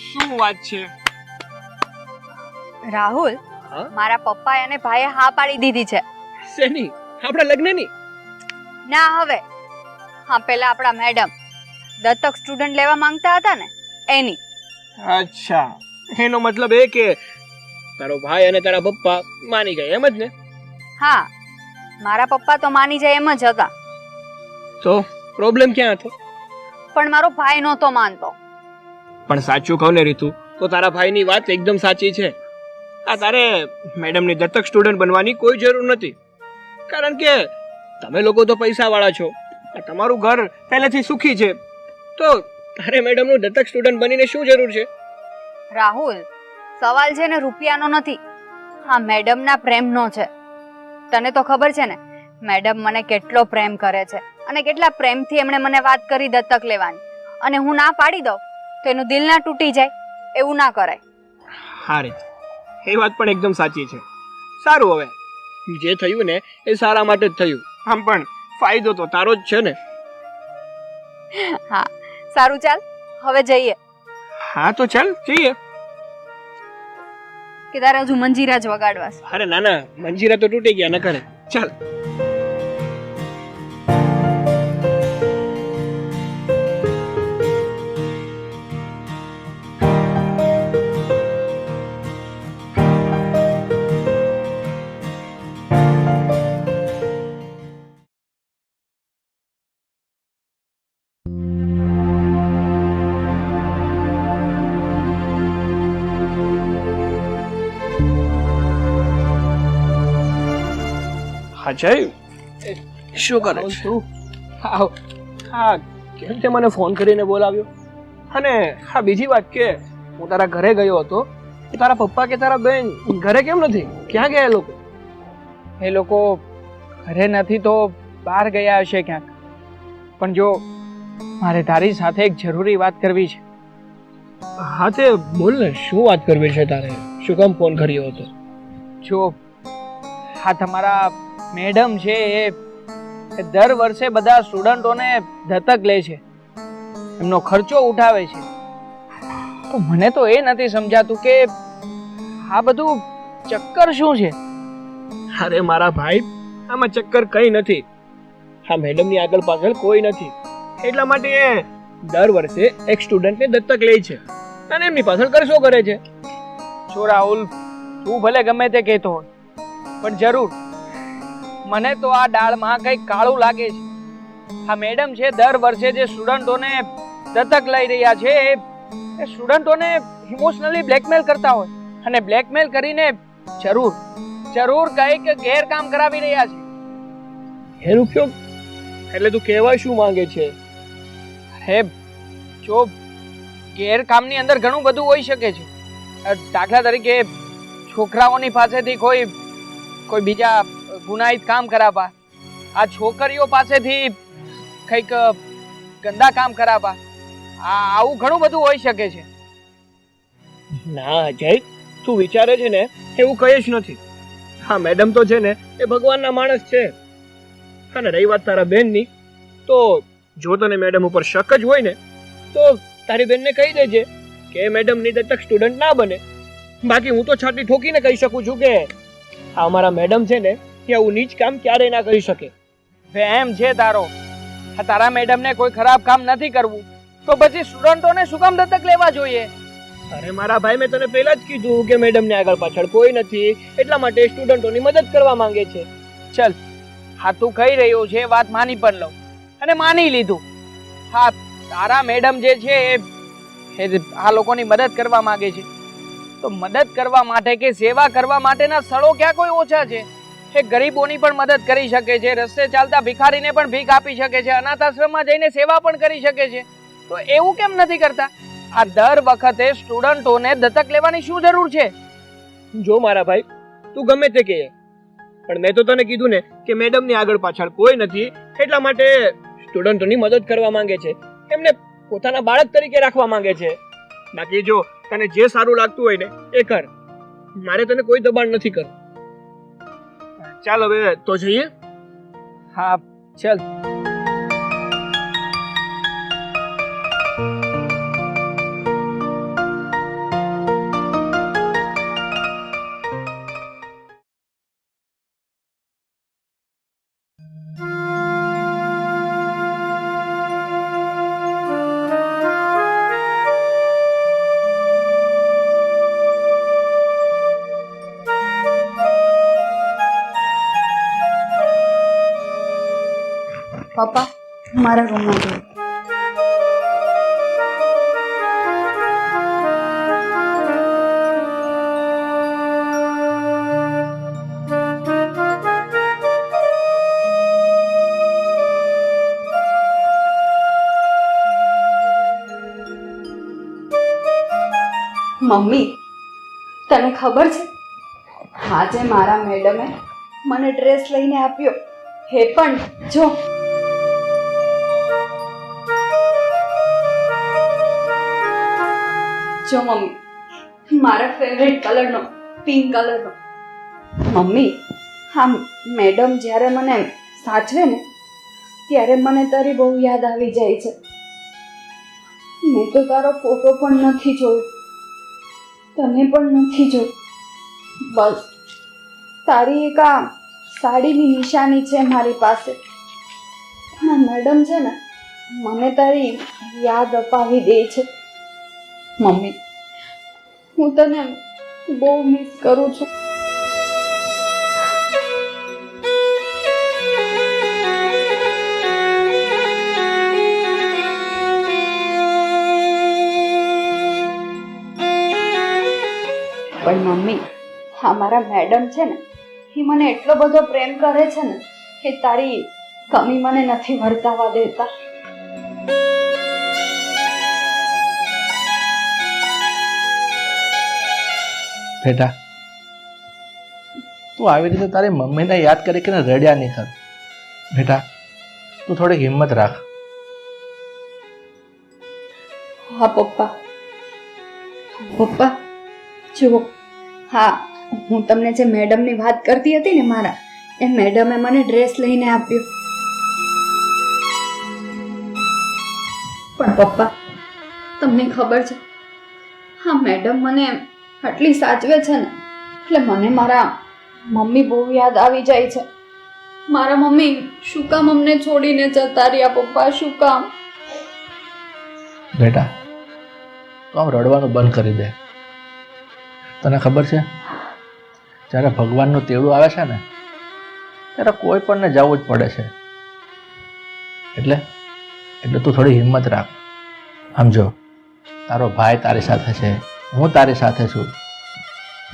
શું વાત છે? રાહુલ, હા? મારા પપ્પાએ અને ભાઈએ હા પાડી દીધી છે. શેની? આપણા લગ્નની? ના, હવે હા, પેલા આપણા મેડમ દત્તક સ્ટુડન્ટ લેવા માંગતા હતા ને એની. અચ્છા, એનો મતલબ એ કે તારો ભાઈ અને તારા પપ્પા માની ગયા એમ જ ને? હા, મારા પપ્પા તો માની જાય એમ જ હતા, તો પ્રોબ્લેમ ક્યાં હતો? પણ મારો ભાઈ નહોતો માનતો. પણ સાચું કહું ને રીતુ, તો તારા ભાઈની વાત એકદમ સાચી છે. આ તારે મેડમની દત્તક સ્ટુડન્ટ બનવાની કોઈ જરૂર નથી, કારણ કે તમે લોકો તો પૈસા વાળા છો, તમારું ઘર પહેલેથી સુખી છે, તો તારે મેડમનું દત્તક સ્ટુડન્ટ બનીને શું જરૂર છે? રાહુલ, સવાલ છે ને રૂપિયાનો નથી, હા મેડમના પ્રેમનો છે. તને તો ખબર છે ને મેડમ મને કેટલો પ્રેમ કરે છે, અને કેટલા પ્રેમથી એમણે મને વાત કરી દત્તક લેવાની, અને હું ના પાડી દઉં તો એનું દિલ ના તૂટી જાય. એવું ના કરાય. હા રે, એ વાત પણ એકદમ સાચી છે. સારું, હવે જે થયું ને એ સારા માટે જ થયું, આમ પણ ફાયદો તો તારો જ છે ને. હા સારું, ચાલ હવે જઈએ. હા તો ચાલ જઈએ. કે તારે હજુ મંજીરા જ વગાડવા છે? અરે ના ના, મંજીરા તો તૂટી ગયા ન કરે. ચાલ. અજય શું કરે છે તું આવ. હા, કેમ તે મને ફોન કરીને બોલાવ્યો? અને હા બીજી વાત કે હું તારા ઘરે ગયો હતો કે તારા પપ્પા કે તારા બેન ઘરે કેમ નથી? ક્યાં ગયા એ લોકો? એ લોકો ઘરે નથી તો બહાર ગયા હશે ક્યાંક. પણ જો મારે તારી સાથે એક જરૂરી વાત કરવી છે. હા તે બોલ ને, શું વાત કરવી છે તારે? શું કામ ફોન કર્યો હતો? જો હા તમારા મેડમ છે એ દર વર્ષે બધા સ્ટુડન્ટોને દત્તક લે છે, એમનો ખર્ચો ઉઠાવે છે. તો મને તો એ નથી સમજાતું કે આ બધું ચક્કર શું છે? અરે મારા ભાઈ, આમાં ચક્કર કઈ નથી. હા મેડમની આગળ પાછળ કોઈ નથી, એટલા માટે એ દર વર્ષે એક સ્ટુડન્ટને દત્તક લે છે અને એમની પાછળ ખર્ચો કરે છે. જો રાહુલ, તું ભલે ગમે તે કહેતો હોય, પણ જરૂર મને તો આ દાળમાં કંઈક કાળું લાગે છે. આ મેડમ છે દર વર્ષે જે સ્ટુડન્ટોને દત્તક લઈ રહ્યા છે એ સ્ટુડન્ટોને ઇમોશનલી બ્લેકમેલ કરતા હોય અને બ્લેકમેલ કરીને જરૂર કંઈક ગેરકામ કરાવી રહ્યા છે. એનો ઉપયોગ એટલે તું કહેવા શું માંગે છે? અરે જો ગેરકામની અંદર ઘણું બધું હોઈ શકે છે. દાખલા તરીકે છોકરાઓની પાસેથી કોઈ બીજા ગુનાહિત કામ કરાવવા, આ છોકરીઓ પાસેથી કંઈક ગંદા કામ કરાવવા, આવું ઘણું બધું હોઈ શકે છે. ના અજય, તું વિચારે છે ને એવું કઈ જ નથી. હા મેડમ તો છે ને એ ભગવાનના માણસ છે. અને રહી વાત તારા બેનની, તો જો તને મેડમ ઉપર શક જ હોય ને તો તારી બેનને કહી દેજે કે મેડમની દત્તક સ્ટુડન્ટ ના બને. બાકી હું તો છાતી ઠોકીને કહી શકું છું કે આ અમારા મેડમ છે ને એ આવું નીચ કામ ક્યારેય ના કરી શકે. એમ છે તારા મેડમને કોઈ ખરાબ કામ નથી કરવું, તો પછી સ્ટુડન્ટોને શું કામ દત્તક લેવા જોઈએ? અરે મારા ભાઈ, મેં તને પહેલા જ કીધું કે મેડમને આગળ પાછળ કોઈ નથી, એટલા માટે સ્ટુડન્ટોની મદદ કરવા માંગે છે. ચલ, હા તું કહી રહ્યો છે એ વાત માની પણ લઉં અને માની લીધું. હા, તારા મેડમ જે છે એ આ લોકોની મદદ કરવા માંગે છે, તો મદદ કરવા માટે કે સેવા કરવા માટેના સ્થળો ક્યાં કોઈ ઓછા છે? એ ગરીબોની પણ મદદ કરી શકે છે, રસ્તે ચાલતા ભિખારીને પણ ભીખ આપી શકે છે, અનાથ આશ્રમમાં જઈને સેવા પણ કરી શકે છે. તો એવું કેમ નથી કરતા? આ દર વખતે સ્ટુડન્ટોને દત્તક લેવાની શું જરૂર છે? જો મારા ભાઈ, તું ગમે તે કહે, પણ મેં તો તને કીધું ને કે મેડમની આગળ પાછળ કોઈ નથી, એટલા માટે સ્ટુડન્ટોની મદદ કરવા માંગે છે, એમને પોતાના બાળક તરીકે રાખવા માંગે છે. બાકી જો તને જે સારું લાગતું હોય ને એ કર, મારે તને કોઈ દબાણ નથી કરવું. ચાલ હવે તો જઈએ. હા ચલ. પપ્પા, મારા રૂમમાં જવું. મમ્મી, તને ખબર છે આજે મારા મેડમે મને ડ્રેસ લઈને આપ્યો, હે પણ જો મમ્મી, મારા ફેવરેટ કલરનો, પિંક કલરનો. મમ્મી, હા મેડમ જ્યારે મને સાચવે ને ત્યારે મને તારી બહુ યાદ આવી જાય છે. મેં તો તારો ફોટો પણ નથી જોયો, તને પણ નથી જોયું. બસ તારી એક આ સાડીની નિશાની છે મારી પાસે. પણ મેડમ છે ને મને તારી યાદ અપાવી દે છે. મમ્મી, હું તને બહુ મિસ કરું છું. પણ મમ્મી, અમારા મેડમ છે ને એ મને એટલો બધો પ્રેમ કરે છે ને કે તારી કમી મને નથી વર્તાવા દેતા. બેટા તું આવી રીતે તારી મમ્મીને યાદ કરીને રડ્યા નહીં કર. બેટા તું થોડી હિંમત રાખ. હા પપ્પા. પપ્પા જુઓ, હા હું તમને જે મેડમની વાત કરતી હતી ને મારા, એ મેડમે મને ડ્રેસ લઈને આપ્યો. પણ પપ્પા તમને ખબર છે, હા મેડમ મને આટલી સાચવે છે ને એટલે મને મારા મમ્મી બહુ યાદ આવી જાય છે. મારા મમ્મી શું કામ અમને છોડીને જતા રહ્યા પપ્પા, શું કામ? બેટા તું આમ રડવાનું બંધ કરી દે. તને ખબર છે જ્યારે ભગવાનનું તેડું આવે છે ને ત્યારે કોઈ પણને જવું જ પડે છે. એટલે તું થોડી હિંમત રાખ. આમ જો તારો ભાઈ તારી સાથે છે, હું તારી સાથે છું.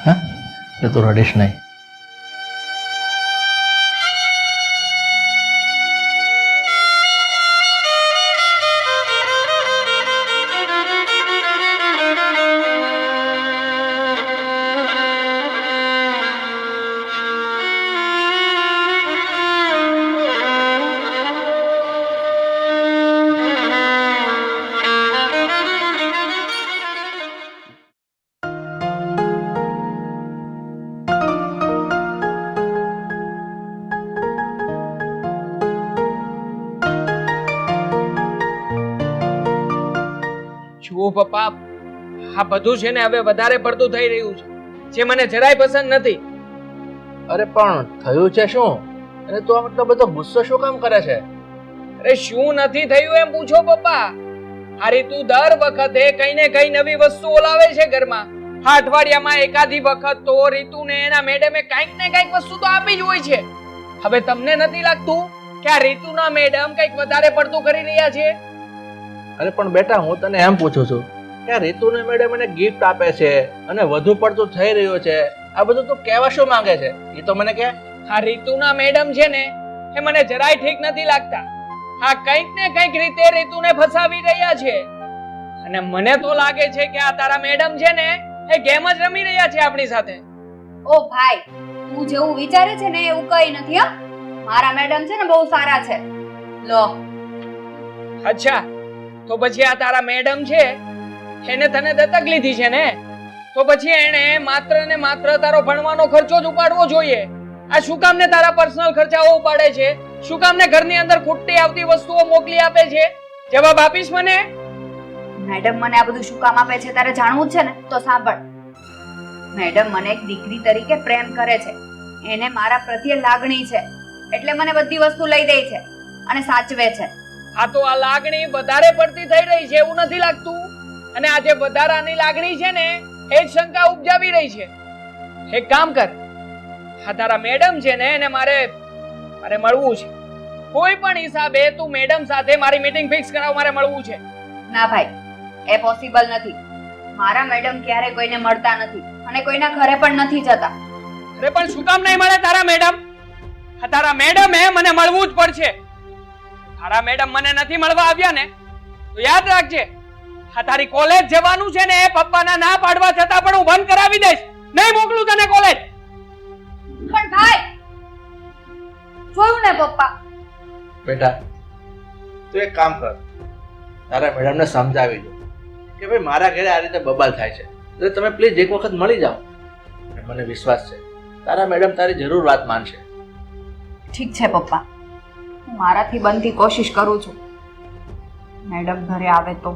હા એટલે તું રડીશ નહીં. જુઓ પપ્પા, આ બધું છે ને હવે વધારે પડતું થઈ રહ્યું છે, જે મને જરાય પસંદ નથી. અરે પણ થયું છે શું? અને તું આમ એટલો બધો ગુસ્સો શું કામ કરે છે? અરે શું નથી થયું એમ પૂછો પપ્પા. હારી તું દર વખતે કઈ ને કઈ નવી વસ્તુઓ લાવે છે ઘરમાં. આ અઠવાડિયામાં એકાદી વખત તો રીતુને એના મેડમે કઈક ને કઈક વસ્તુ તો આપી જ હોય છે. હવે તમને નથી લાગતું કે આ રીતુના મેડમ કઈક વધારે પડતું કરી રહ્યા છે? અરે પણ બેટા હું તને એમ પૂછું છું કે આ રીતુને મેડમ એને ગિફ્ટ આપે છે અને વધુ પડતું થઈ રહ્યું છે, આ બધું તું કહેવા શું માંગે છે એ તો મને કહે. આ રીતુના મેડમ છે ને એ મને જરાય ઠીક નથી લાગતા. આ કઈક ને કઈક રીતે રીતુને ફસાવી રહ્યા છે અને મને તો લાગે છે કે આ તારા મેડમ છે ને એ ગેમ જ રમી રહ્યા છે આપણી સાથે. ઓ ભાઈ, તું જેવું વિચારે છે ને એવું કઈ નથી. હા, મારા મેડમ છે ને બહુ સારા છે. લો. અચ્છા, તો પછી આ તારા મેડમ છે એને તને દત્તક લીધી છે ને, તો પછી એને માત્ર ને માત્ર તારો ભણવાનો ખર્ચો જ ઉપાડવો જોઈએ. આ શું કામ ને તારા પર્સનલ ખર્ચાઓ ઉપાડે છે? શું કામ ને ઘરની અંદર ખૂટતી આવતી વસ્તુઓ મોકલી આપે છે? જવાબ આપીશ મને? મેડમ મને આ બધું શું કામ આપે છે તારે જાણવું જ છે ને, તો સાંભળ. મેડમ મને એક દીકરી તરીકે પ્રેમ કરે છે, એને મારા પ્રત્યે લાગણી છે એટલે મને બધી વસ્તુ લઈ દે છે અને સાચવે છે. આ તો આ લાગણી વધારે પડતી થઈ રહી છે એવું નથી લાગતું? અને આ જે વધારાની લાગણી છે ને એ જ શંકા ઉપજાવી રહી છે. એક કામ કર, આ તારા મેડમ છે ને એને મારે મળવું છે. કોઈ પણ હિસાબે તું મેડમ સાથે મારી મીટિંગ ફિક્સ કરાવ, મારે મળવું છે. ના ભાઈ, એ પોસિબલ નથી. મારા મેડમ ક્યારે કોઈને મળતા નથી અને કોઈના ઘરે પણ નથી જતા. અરે પણ શું કામ નહીં મળે તારા મેડમ? આ તારા મેડમ મને મળવું જ પડશે. તારા મેડમ મને નથી મળવા આવ્યા ને તો યાદ રાખજે, આ તારી કોલેજ જવાનું છે ને એ પપ્પાના ના પાડવા છતાં પણ હું બંધ કરાવી દઈશ. નહીં મોકલું તને કોલેજ. પણ ભાઈ, જોયું ને પપ્પા. બેટા તું એક કામ કર, તારા મેડમને સમજાવી દો કે ભાઈ મારા ઘરે આ રીતે બબાલ થાય છે, એટલે તમે પ્લીઝ એક વખત મળી જાઓ. મને વિશ્વાસ છે તારા મેડમ તારી જરૂર વાત માનશે. ઠીક છે પપ્પા, હું મારાથી બનતી કોશિશ કરું છું. મેડમ ઘરે આવે તો.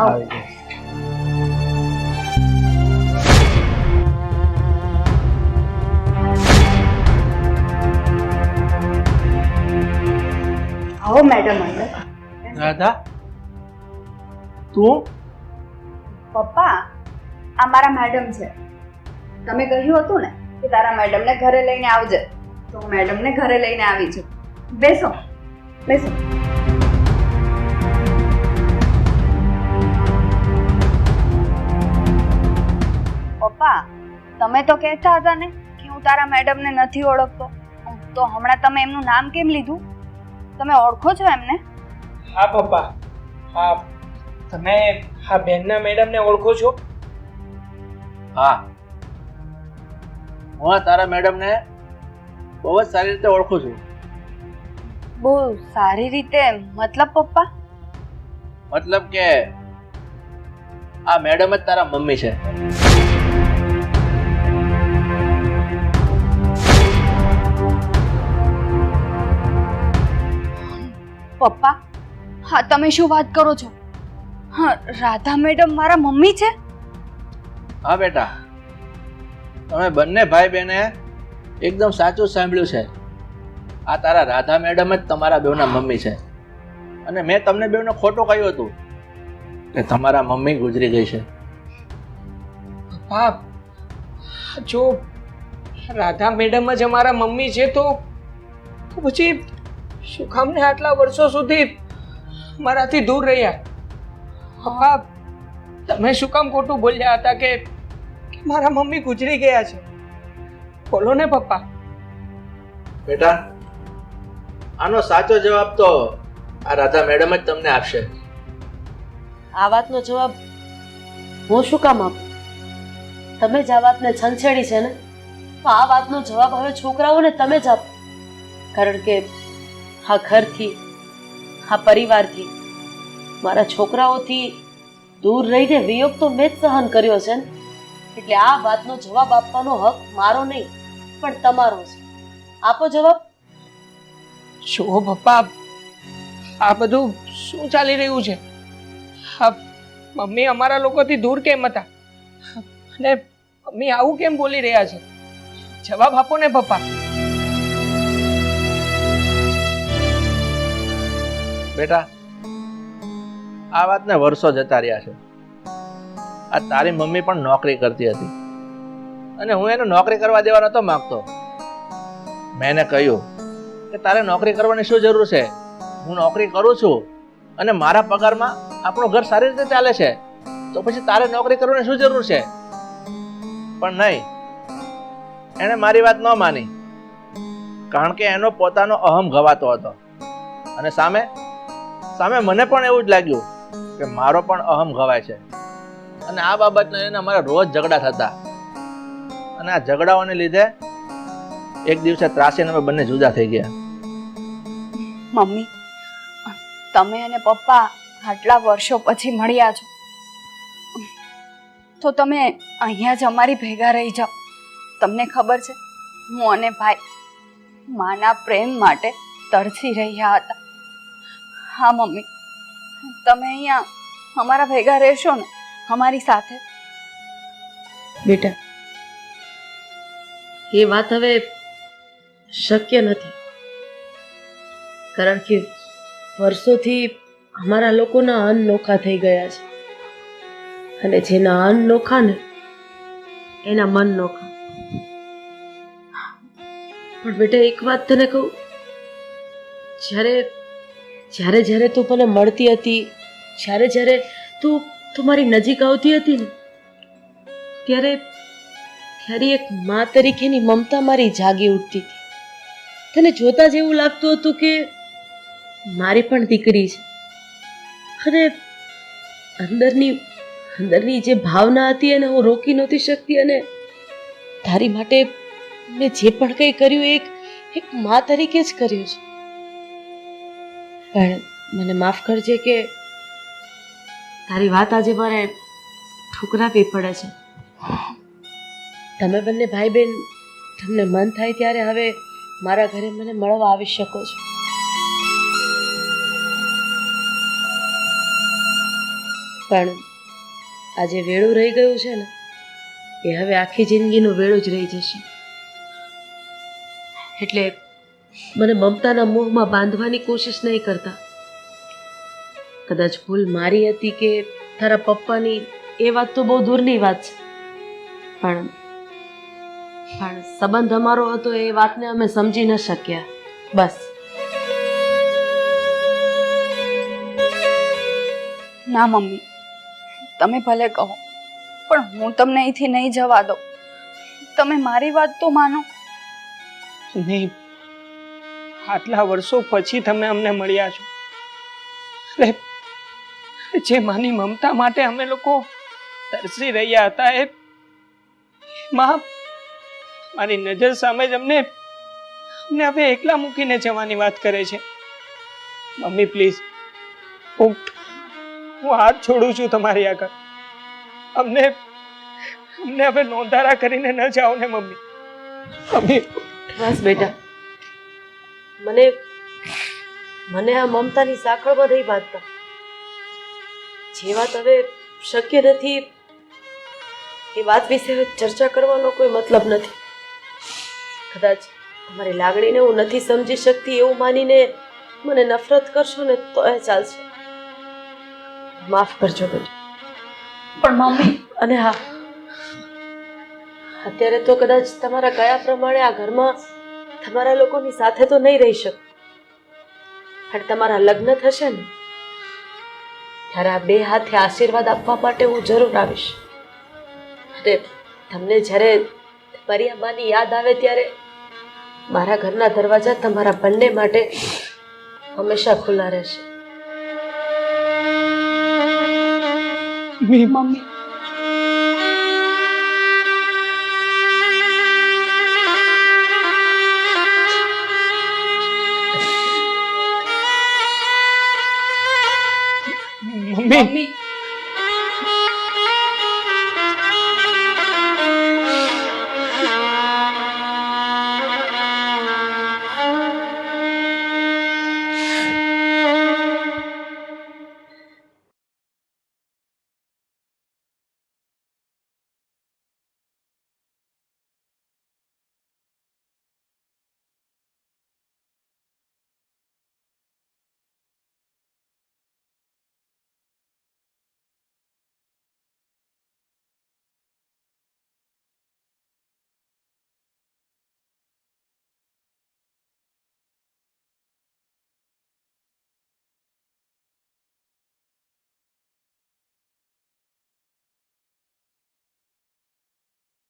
આવી ગઈ. આવો મેડમ અંદર. રાધા તું? પપ્પા, આ મારા મેડમ છે. તમે કહ્યું હતું ને કે તારા મેડમને ઘરે લઈને આવજે, તો હું મેડમને ઘરે લઈને આવી છું. બેસો બેસો. પપ્પા, તમે તો કહેતા હતા ને કે હું તારા મેડમને નથી ઓળખતો, તો હમણાં તમે એમનું નામ કેમ લીધું? તમે ઓળખો છો એમને? હા પપ્પા, હા. તમે હા બેનના મેડમને ઓળખો છો? હા, હું તારા મેડમને બહુ જ સારી રીતે ઓળખું છું. બહુ સારી રીતે મતલબ પપ્પા? મતલબ કે આ મેડમ જ તારા મમ્મી છે. પપ્પા, હા તમે શું વાત કરો છો? હા, રાધા મેડમ મારા મમ્મી છે? હા બેટા, તમે બંને ભાઈ બહેને એકદમ સાચું સાંભળ્યું છે. આ તારા રાધા મેડમ જ તમારા બેવના મમ્મી છે. અને મેં તમને બેવને ખોટું કહ્યું હતું કે તમારા મમ્મી ગુજરી ગઈ છે. પપ્પા, જો રાધા મેડમ જ અમારા મમ્મી છે તો પછી શું કામને આટલા વર્ષો સુધી મારાથી દૂર રહ્યા? પપ્પા, તમે શું કામ ખોટું બોલ્યા હતા કે મારા મમ્મી ગુજરી ગયા છે? બોલો ને પપ્પા. બેટા, આનો સાચો જવાબ તો આ રાધા મેડમ જ તમને આપશે. આ વાતનો જવાબ હું શું કામ આપું? તમે જ આ વાતને છંછેડી છે ને, તો આ વાતનો જવાબ હવે છોકરાઓને તમે જ આપો. કારણ કે આ ઘરથી, આ પરિવારથી, મારા છોકરાઓથી દૂર રહીને વિયોગ તો મેં જ સહન કર્યો છે ને. એટલે આ વાતનો જવાબ આપવાનો હક મારો નહીં પણ તમારો છે. આપો જવાબ. જો પપ્પા, આ બધું શું ચાલી રહ્યું છે? હા, મમ્મી અમારા લોકોથી દૂર કેમ હતા અને મમ્મી આવું કેમ બોલી રહ્યા છે? જવાબ આપો ને પપ્પા. બેટા, આ વાતને વર્ષો જતા રહ્યા છે. આ તારી મમ્મી પણ નોકરી કરતી હતી અને હું એને નોકરી કરવા દેવા નતો માંગતો. મેં એને કહ્યું કે તારે નોકરી કરવાની શું જરૂર છે? હું નોકરી કરું છું અને મારા પગારમાં આપણું ઘર સારી રીતે ચાલે છે, તો પછી તારે નોકરી કરવાની શું જરૂર છે? પણ નહીં, એણે મારી વાત ન માની, કારણ કે એનો પોતાનો અહમ ગવાતો હતો. અને સામે મને પણ એવું જ લાગ્યું કે મારો પણ અહમ ગવાય છે. અને આ બાબતને લઈને અમારા રોજ ઝઘડા થતા. અને આ ઝઘડાઓને લીધે એક દિવસે ત્રાસીને અમે બંને જુદા થઈ ગયા. મમ્મી, તમે અને પપ્પા આટલા વર્ષો પછી મળ્યા છો, તો તમે અહીંયા જ અમારી ભેગા રહી જાઓ. તમને ખબર છે, હું અને ભાઈ માના પ્રેમ માટે તરસી રહ્યા હતા. હા મમ્મી, તમે અહીંયા અમારા ભેગા રહેશો ને, અમારી સાથે? બેટા, એ વાત હવે શક્ય નથી. કારણ કે વર્ષોથી અમારા લોકોના અન્ન નોખા થઈ ગયા છે અને જેના અન્ન નોખા ને એના મન નોખા. પણ બેટા, એક વાત તને કહું, જ્યારે જ્યારે તું મને મળતી હતી, જ્યારે તું મારી નજીક આવતી હતી ને, ત્યારે એક મા તરીકેની મમતા મારી જાગી ઉઠતી હતી. તને જોતા જ એવું લાગતું હતું કે મારી પણ દીકરી છે. અને અંદરની જે ભાવના હતી એને હું રોકી નહોતી શકતી. અને તારી માટે મેં જે પણ કંઈ કર્યું એક મા તરીકે જ કર્યું છે. પણ મને માફ કરજે કે તારી વાત આજે મારે ઠુકરાવી પડે છે. તમે બંને ભાઈ બહેન તમને મન થાય ત્યારે હવે મારા ઘરે મને મળવા આવી શકો છો. પણ આજે વેળું રહી ગયું છે ને, એ હવે આખી જિંદગીનું વેળું જ રહી જશે. એટલે મને મમતાના મોહમાં બાંધવાની કોશિશ નહીં કરતા. કદાચ ભૂલ મારી હતી કે તારા પપ્પાની, એ વાત તો બહુ દૂરની વાત છે. પણ સંબંધ અમારો હતો એ વાતને અમે સમજી ન શક્યા બસ. ના મમ્મી, તમે ભલે કહો પણ હું તમને અહીંથી નહીં જવા દઉં. તમે મારી વાત તો માનો. નહીં, આટલા વર્ષો પછી તમે અમને મળ્યા છો. અરે, જે માની મમતા માટે અમે લોકો તરસી રહ્યા હતા એ માં મારી નજર સામે જ અમને હવે એકલા મૂકીને જવાની વાત કરે છે. મમ્મી પ્લીઝ, હું હાથ છોડું છું તમારી આગળ. અમને હવે નોંધારા કરીને ન જાઓ ને મમ્મી. મમ્મી બસ બેટા, મને આ મમતાની સાંકળમાં નહીં બાંધતા. જે વાત હવે શક્ય નથી એ વાત વિશે હવે ચર્ચા કરવાનો કોઈ મતલબ નથી. કદાચ તમારી લાગણીને હું નથી સમજી શકતી એવું માનીને મને નફરત કરશો ને તો એ ચાલશે. માફ કરજો બેટા. પણ મમ્મી, અને હા, અત્યારે તો કદાચ તમારા કયા પ્રમાણે આ ઘરમાં તમારા લોકોની સાથે તો નહીં રહી શકું, પણ તમારા લગ્ન થશે ને ત્યારે આ બે હાથે આશીર્વાદ આપવા માટે હું જરૂર આવીશ. અને તમને જ્યારે તમારી આ માની યાદ આવે ત્યારે મારા ઘરના દરવાજા તમારા બંને માટે હંમેશા ખુલ્લા રહેશે. Mummy, mummy,